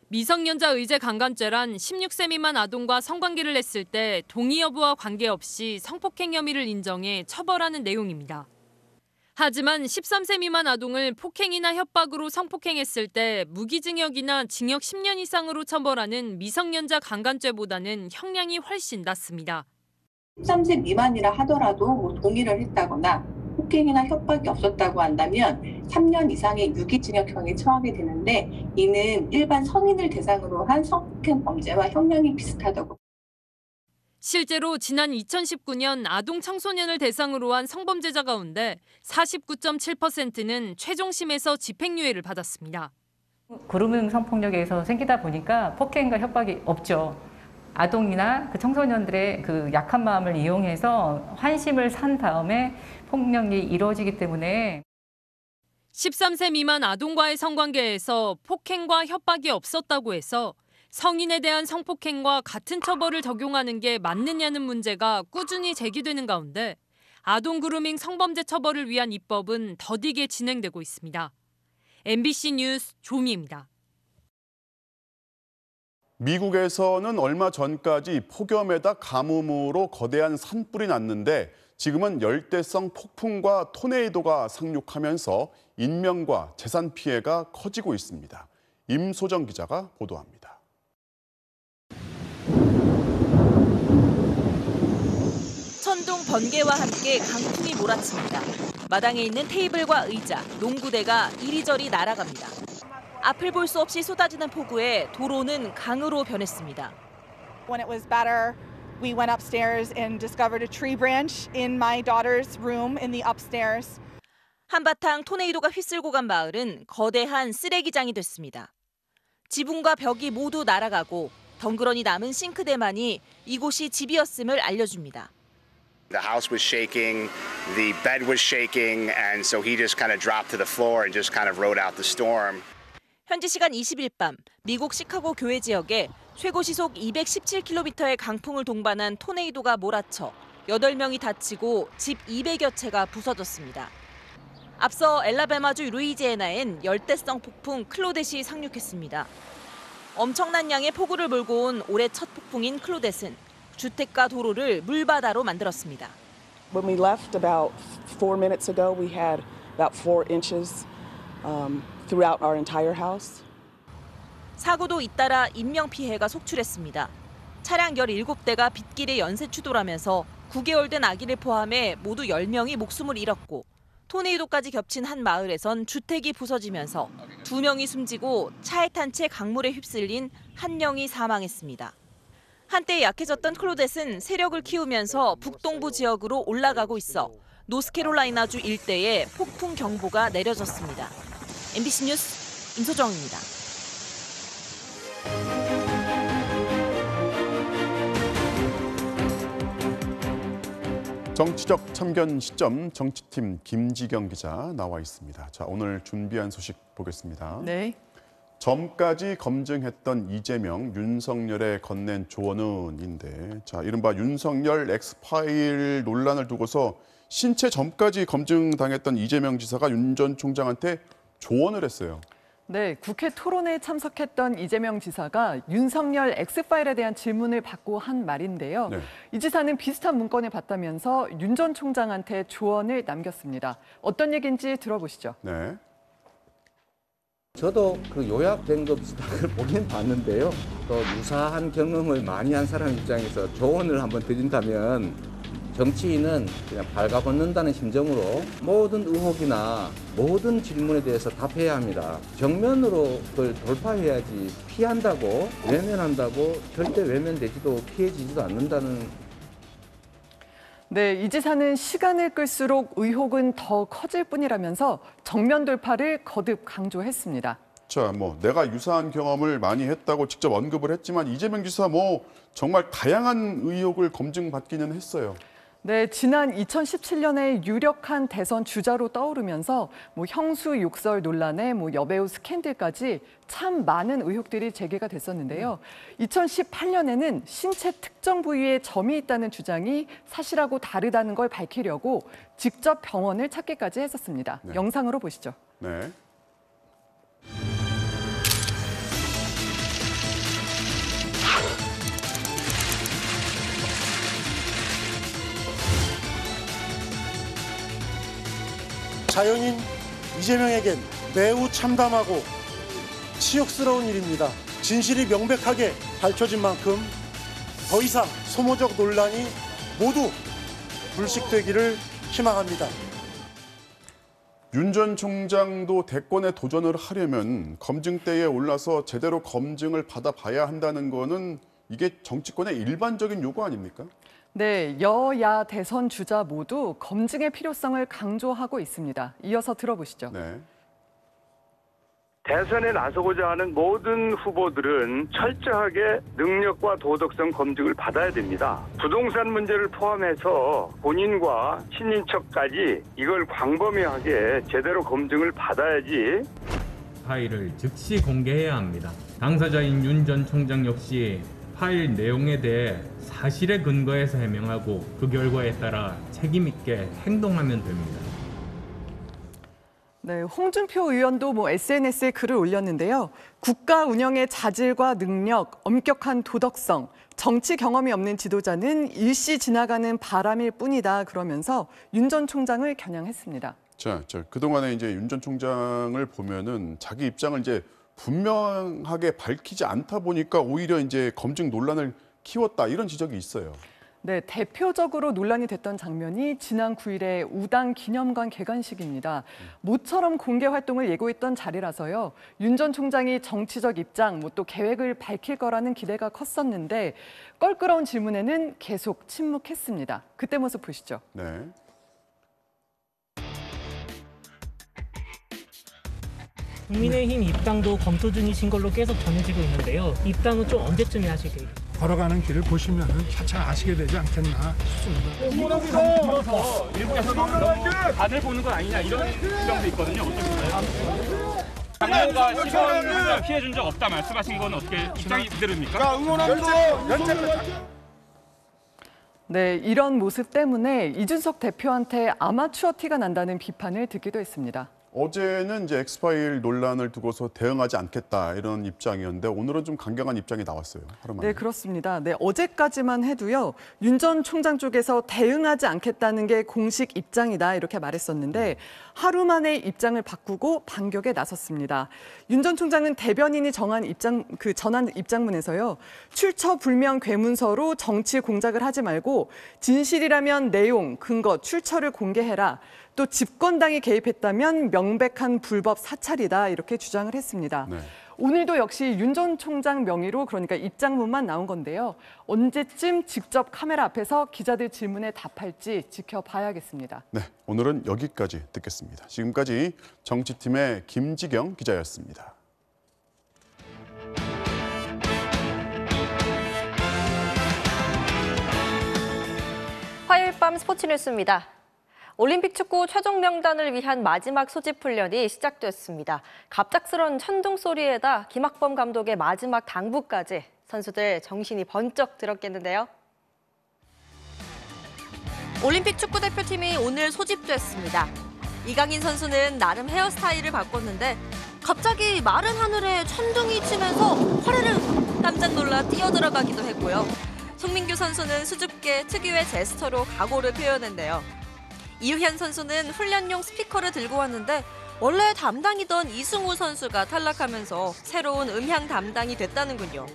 미성년자 의제 강간죄란 16세 미만 아동과 성관계를 했을 때 동의 여부와 관계없이 성폭행 혐의를 인정해 처벌하는 내용입니다. 하지만 13세 미만 아동을 폭행이나 협박으로 성폭행했을 때 무기징역이나 징역 10년 이상으로 처벌하는 미성년자 강간죄보다는 형량이 훨씬 낮습니다. 13세 미만이라 하더라도 동의를 했다거나 폭행이나 협박이 없었다고 한다면 3년 이상의 유기징역형에 처하게 되는데 이는 일반 성인을 대상으로 한 성폭행 범죄와 형량이 비슷하다고. 실제로 지난 2019년 아동 청소년을 대상으로 한 성범죄자 가운데 49.7%는 최종심에서 집행유예를 받았습니다. 그루밍 성폭력에서 생기다 보니까 폭행과 협박이 없죠. 아동이나 그 청소년들의 그 약한 마음을 이용해서 환심을 산 다음에 폭력이 이루어지기 때문에 13세 미만 아동과의 성관계에서 폭행과 협박이 없었다고 해서 성인에 대한 성폭행과 같은 처벌을 적용하는 게 맞느냐는 문제가 꾸준히 제기되는 가운데 아동 그루밍 성범죄 처벌을 위한 입법은 더디게 진행되고 있습니다. MBC 뉴스 조미입니다. 미국에서는 얼마 전까지 폭염에다 가뭄으로 거대한 산불이 났는데 지금은 열대성 폭풍과 토네이도가 상륙하면서 인명과 재산 피해가 커지고 있습니다. 임소정 기자가 보도합니다. 천둥 번개와 함께 강풍이 몰아칩니다. 마당에 있는 테이블과 의자, 농구대가 이리저리 날아갑니다. 앞을 볼 수 없이 쏟아지는 폭우에 도로는 강으로 변했습니다. When it was better, we went upstairs and discovered a tree branch in my daughter's room in the upstairs. 한바탕 토네이도가 휩쓸고 간 마을은 거대한 쓰레기장이 됐습니다. 지붕과 벽이 모두 날아가고 덩그러니 남은 싱크대만이 이곳이 집이었음을 알려줍니다. The house was shaking, the bed was shaking, and so he just kind of dropped to the floor and just kind of rode out the storm. 현지 시간 20일 밤 미국 시카고 교외 지역에 최고 시속 217km의 강풍을 동반한 토네이도가 몰아쳐 8명이 다치고 집 200여 채가 부서졌습니다. 앞서 엘라베마주 루이지애나엔 열대성 폭풍 클로댓이 상륙했습니다. 엄청난 양의 폭우를 몰고 온 올해 첫 폭풍인 클로댓은 주택과 도로를 물바다로 만들었습니다. When we left about 4 minutes ago, we had about 4 inches throughout our entire house. 사고도 잇따라 인명피해가 속출했습니다. 차량 17대가 빗길에 연쇄 추돌하면서 9개월 된 아기를 포함해 모두 10명이 목숨을 잃었고 토네이도까지 겹친 한 마을에선 주택이 부서지면서 2명이 숨지고 차에 탄 채 강물에 휩쓸린 1명이 사망했습니다. 한때 약해졌던 클로댓은 세력을 키우면서 북동부 지역으로 올라가고 있어 노스캐롤라이나주 일대에 폭풍 경보가 내려졌습니다. MBC 뉴스 임소정입니다. 정치적 참견 시점 정치팀 김지경 기자 나와 있습니다. 자, 오늘 준비한 소식 보겠습니다. 네. 점까지 검증했던 이재명, 윤석열에 건넨 조언은인데, 자, 이른바 윤석열 엑스파일 논란을 두고서 신체 점까지 검증당했던 이재명 지사가 윤 전 총장한테 조언을 했어요. 네, 국회 토론회에 참석했던 이재명 지사가 윤석열 엑스파일에 대한 질문을 받고 한 말인데요. 네. 이 지사는 비슷한 문건을 봤다면서 윤 전 총장한테 조언을 남겼습니다. 어떤 얘기인지 들어보시죠. 네. 저도 그 요약된 거 비슷한 걸 보긴 봤는데요. 또 유사한 경험을 많이 한 사람 입장에서 조언을 한번 드린다면 정치인은 그냥 발가벗는다는 심정으로 모든 의혹이나 모든 질문에 대해서 답해야 합니다. 정면으로 그걸 돌파해야지 피한다고, 외면한다고 절대 외면되지도 피해지지도 않는다는. 네, 이 지사는 시간을 끌수록 의혹은 더 커질 뿐이라면서 정면 돌파를 거듭 강조했습니다. 자, 내가 유사한 경험을 많이 했다고 직접 언급을 했지만 이재명 지사 정말 다양한 의혹을 검증받기는 했어요. 네, 지난 2017년에 유력한 대선 주자로 떠오르면서 형수 욕설 논란에 여배우 스캔들까지 참 많은 의혹들이 제기가 됐었는데요. 2018년에는 신체 특정 부위에 점이 있다는 주장이 사실하고 다르다는 걸 밝히려고 직접 병원을 찾기까지 했었습니다. 네. 영상으로 보시죠. 네. 자연인 이재명에겐 매우 참담하고 치욕스러운 일입니다. 진실이 명백하게 밝혀진 만큼 더 이상 소모적 논란이 모두 불식되기를 희망합니다. 윤 전 총장도 대권에 도전을 하려면 검증대에 올라서 제대로 검증을 받아봐야 한다는 거는 이게 정치권의 일반적인 요구 아닙니까? 네, 여야 대선 주자 모두 검증의 필요성을 강조하고 있습니다. 이어서 들어보시죠. 네. 대선에 나서고자 하는 모든 후보들은 철저하게 능력과 도덕성 검증을 받아야 됩니다. 부동산 문제를 포함해서 본인과 친인척까지 이걸 광범위하게 제대로 검증을 받아야지. 파일을 즉시 공개해야 합니다. 당사자인 윤 전 총장 역시 파일 내용에 대해 사실에 근거해서 해명하고 그 결과에 따라 책임 있게 행동하면 됩니다. 네, 홍준표 의원도 SNS에 글을 올렸는데요. 국가 운영의 자질과 능력, 엄격한 도덕성, 정치 경험이 없는 지도자는 일시 지나가는 바람일 뿐이다 그러면서 윤 전 총장을 겨냥했습니다. 자, 그동안에 이제 윤 전 총장을 보면은 자기 입장을 이제 분명하게 밝히지 않다 보니까 오히려 이제 검증 논란을 키웠다 이런 지적이 있어요. 네, 대표적으로 논란이 됐던 장면이 지난 9일에 우당 기념관 개관식입니다. 모처럼 공개 활동을 예고했던 자리라서요. 윤 전 총장이 정치적 입장, 또 계획을 밝힐 거라는 기대가 컸었는데 껄끄러운 질문에는 계속 침묵했습니다. 그때 모습 보시죠. 네. 국민의힘 입당도 검토 중이신 걸로 계속 전해지고 있는데요. 입당은 좀 언제쯤에 하실 계획이에요? 걸어가는 길을 보시면 차차 아시게 되지 않겠나 싶습니다. 들어서 일부에서는 너무 간을 보는 건 아니냐 이런 주장도 있거든요. 어떻게 당뇨가 시선을 피해준 적 없다 말씀하신 건 어떻게 입장이 그대로입니까? 네, 이런 모습 때문에 이준석 대표한테 아마추어 티가 난다는 비판을 듣기도 했습니다. 어제는 이제 엑스파일 논란을 두고서 대응하지 않겠다 이런 입장이었는데 오늘은 좀 강경한 입장이 나왔어요. 하루 만에. 네, 그렇습니다. 네, 어제까지만 해도요. 윤 전 총장 쪽에서 대응하지 않겠다는 게 공식 입장이다 이렇게 말했었는데 하루 만에 입장을 바꾸고 반격에 나섰습니다. 윤 전 총장은 대변인이 전한 입장문에서요. 출처 불명 괴문서로 정치 공작을 하지 말고 진실이라면 내용, 근거, 출처를 공개해라. 또 집권당이 개입했다면 명백한 불법 사찰이다 이렇게 주장을 했습니다. 네. 오늘도 역시 윤 전 총장 명의로 그러니까 입장문만 나온 건데요. 언제쯤 직접 카메라 앞에서 기자들 질문에 답할지 지켜봐야겠습니다. 네, 오늘은 여기까지 듣겠습니다. 지금까지 정치팀의 김지경 기자였습니다. 화요일 밤 스포츠 뉴스입니다. 올림픽 축구 최종 명단을 위한 마지막 소집 훈련이 시작됐습니다. 갑작스런 천둥 소리에다 김학범 감독의 마지막 당부까지 선수들 정신이 번쩍 들었겠는데요. 올림픽 축구 대표팀이 오늘 소집됐습니다. 이강인 선수는 나름 헤어스타일을 바꿨는데 갑자기 마른 하늘에 천둥이 치면서 화르르 깜짝 놀라 뛰어들어가기도 했고요. 송민규 선수는 수줍게 특유의 제스처로 각오를 표현했는데요. 이유현 선수는 훈련용 스피커를 들고 왔는데 원래 담당이던 이승우 선수가 탈락하면서 새로운 음향 담당이 됐다는군요.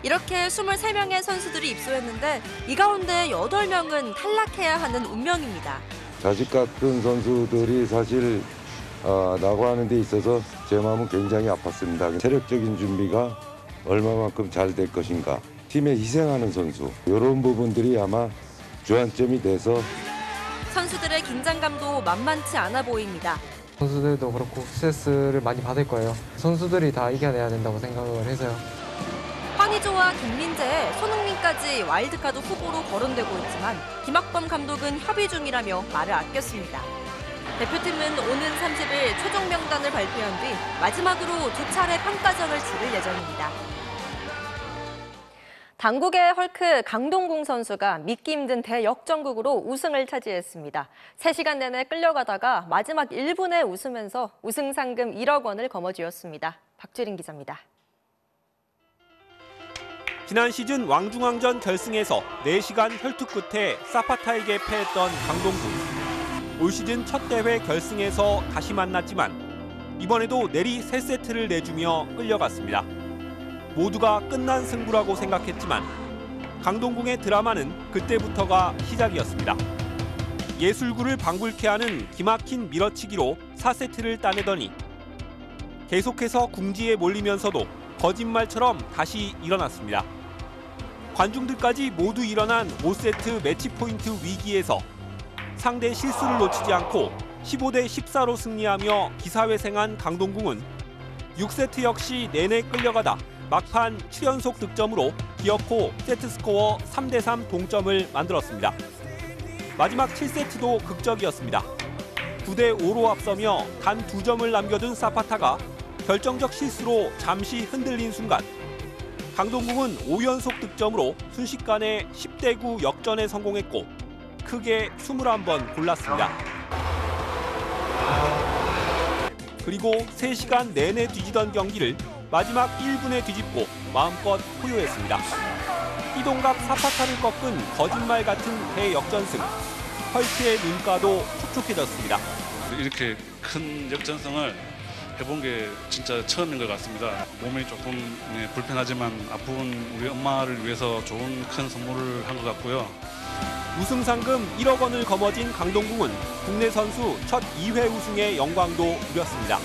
이렇게 23명의 선수들이 입소했는데 이 가운데 8명은 탈락해야 하는 운명입니다. 자식 같은 선수들이 사실 나고하는 데 있어서 제 마음은 굉장히 아팠습니다. 체력적인 준비가 얼마만큼 잘 될 것인가. 팀에 희생하는 선수. 이런 부분들이 아마 주안점이 돼서 선수들의 긴장감도 만만치 않아 보입니다. 선수들도 그렇고 스트레스를 많이 받을 거예요. 선수들이 다 이겨내야 된다고 생각을 해서요. 황의조와 김민재, 손흥민까지 와일드카드 후보로 거론되고 있지만 김학범 감독은 협의 중이라며 말을 아꼈습니다. 대표팀은 오는 30일 최종 명단을 발표한 뒤 마지막으로 2차례 평가전을 치를 예정입니다. 당국의 헐크 강동궁 선수가 믿기 힘든 대역전극으로 우승을 차지했습니다. 3시간 내내 끌려가다가 마지막 1분에 웃으면서 우승 상금 1억 원을 거머쥐었습니다. 박주린 기자입니다. 지난 시즌 왕중왕전 결승에서 4시간 혈투 끝에 사파타에게 패했던 강동궁. 올 시즌 첫 대회 결승에서 다시 만났지만 이번에도 내리 3세트를 내주며 끌려갔습니다. 모두가 끝난 승부라고 생각했지만 강동궁의 드라마는 그때부터가 시작이었습니다. 예술구를 방불케 하는 기막힌 밀어치기로 4세트를 따내더니 계속해서 궁지에 몰리면서도 거짓말처럼 다시 일어났습니다. 관중들까지 모두 일어난 5세트 매치 포인트 위기에서 상대 실수를 놓치지 않고 15대 14로 승리하며 기사회생한 강동궁은 6세트 역시 내내 끌려가다 막판 7연속 득점으로 기어코 세트스코어 3대3 동점을 만들었습니다. 마지막 7세트도 극적이었습니다. 9대5로 앞서며 단 2점을 남겨둔 사파타가 결정적 실수로 잠시 흔들린 순간 강동궁은 5연속 득점으로 순식간에 10대9 역전에 성공했고 크게 21번 골랐습니다. 그리고 3시간 내내 뒤지던 경기를 마지막 1분에 뒤집고 마음껏 포효했습니다. 띠동갑 사파타를 꺾은 거짓말 같은 대역전승. 헐크의 눈가도 촉촉해졌습니다. 이렇게 큰 역전승을 해본 게 진짜 처음인 것 같습니다. 몸이 조금 불편하지만 아픈 우리 엄마를 위해서 좋은 큰 선물을 한 것 같고요. 우승 상금 1억 원을 거머쥔 강동궁은 국내 선수 첫 2회 우승의 영광도 누렸습니다.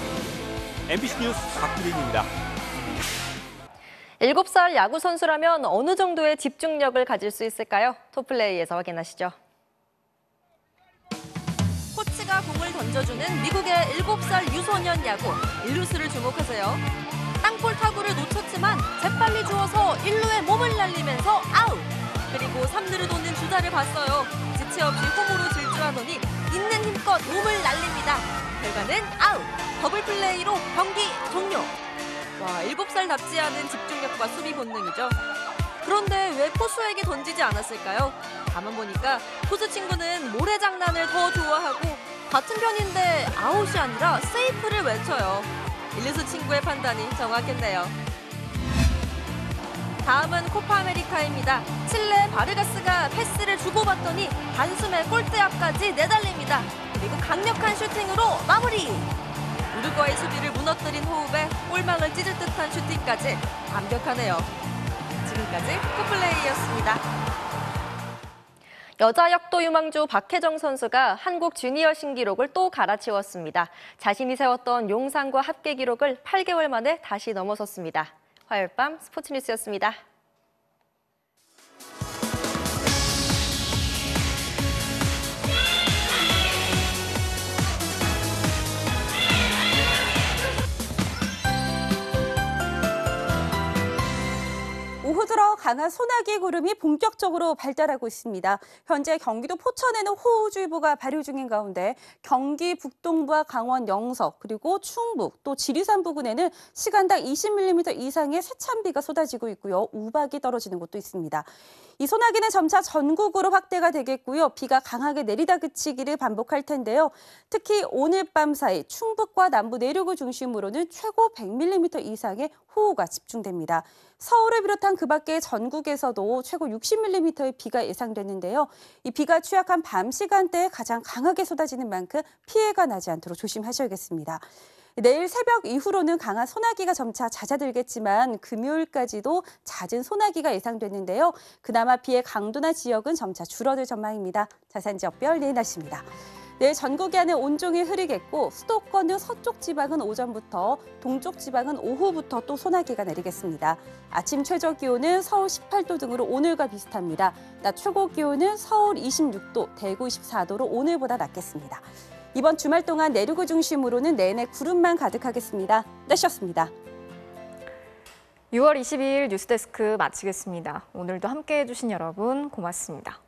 MBC 뉴스 박주린입니다. 7살 야구 선수라면 어느 정도의 집중력을 가질 수 있을까요? 톱플레이에서 확인하시죠. 코치가 공을 던져주는 미국의 7살 유소년 야구, 일루수를 주목하세요. 땅볼 타구를 놓쳤지만 재빨리 주워서 1루에 몸을 날리면서 아웃! 그리고 3루를 도는 주자를 봤어요. 지체 없이 홈으로 질주하더니 있는 힘껏 몸을 날립니다. 결과는 아웃! 더블 플레이로 경기 종료! 와, 7살답지 않은 집중력과 수비 본능이죠. 그런데 왜 포수에게 던지지 않았을까요? 가만 보니까 포수 친구는 모래장난을 더 좋아하고 같은 편인데 아웃이 아니라 세이프를 외쳐요. 일루수 친구의 판단이 정확했네요. 다음은 코파 아메리카입니다. 칠레 바르가스가 패스를 주고받더니 단숨에 골대 앞까지 내달립니다. 그리고 강력한 슈팅으로 마무리! 우루과이 수비를 무너뜨린 호흡에 골망을 찢을 듯한 슈팅까지 완벽하네요. 지금까지 톱플레이였습니다. 여자 역도 유망주 박혜정 선수가 한국 주니어 신기록을 또 갈아치웠습니다. 자신이 세웠던 용산과 합계 기록을 8개월 만에 다시 넘어섰습니다. 화요일 밤 스포츠 뉴스였습니다. 오후 들어 강한 소나기 구름이 본격적으로 발달하고 있습니다. 현재 경기도 포천에는 호우주의보가 발효 중인 가운데 경기 북동부와 강원 영서 그리고 충북 또 지리산 부근에는 시간당 20mm 이상의 세찬비가 쏟아지고 있고요. 우박이 떨어지는 곳도 있습니다. 이 소나기는 점차 전국으로 확대가 되겠고요. 비가 강하게 내리다 그치기를 반복할 텐데요. 특히 오늘 밤 사이 충북과 남부 내륙을 중심으로는 최고 100mm 이상의 호우가 집중됩니다. 서울을 비롯한 그 밖의 전국에서도 최고 60mm의 비가 예상되는데요. 이 비가 취약한 밤 시간대에 가장 강하게 쏟아지는 만큼 피해가 나지 않도록 조심하셔야겠습니다. 내일 새벽 이후로는 강한 소나기가 점차 잦아들겠지만 금요일까지도 잦은 소나기가 예상되는데요. 그나마 비의 강도나 지역은 점차 줄어들 전망입니다. 자세한 지역별 내일 날씨입니다. 내일 전국이 하늘 온종일 흐리겠고 수도권 등 서쪽 지방은 오전부터, 동쪽 지방은 오후부터 또 소나기가 내리겠습니다. 아침 최저 기온은 서울 18도 등으로 오늘과 비슷합니다. 낮 최고 기온은 서울 26도, 대구 24도로 오늘보다 낮겠습니다. 이번 주말 동안 내륙을 중심으로는 내내 구름만 가득하겠습니다. 날씨였습니다. 6월 22일 뉴스데스크 마치겠습니다. 오늘도 함께해 주신 여러분 고맙습니다.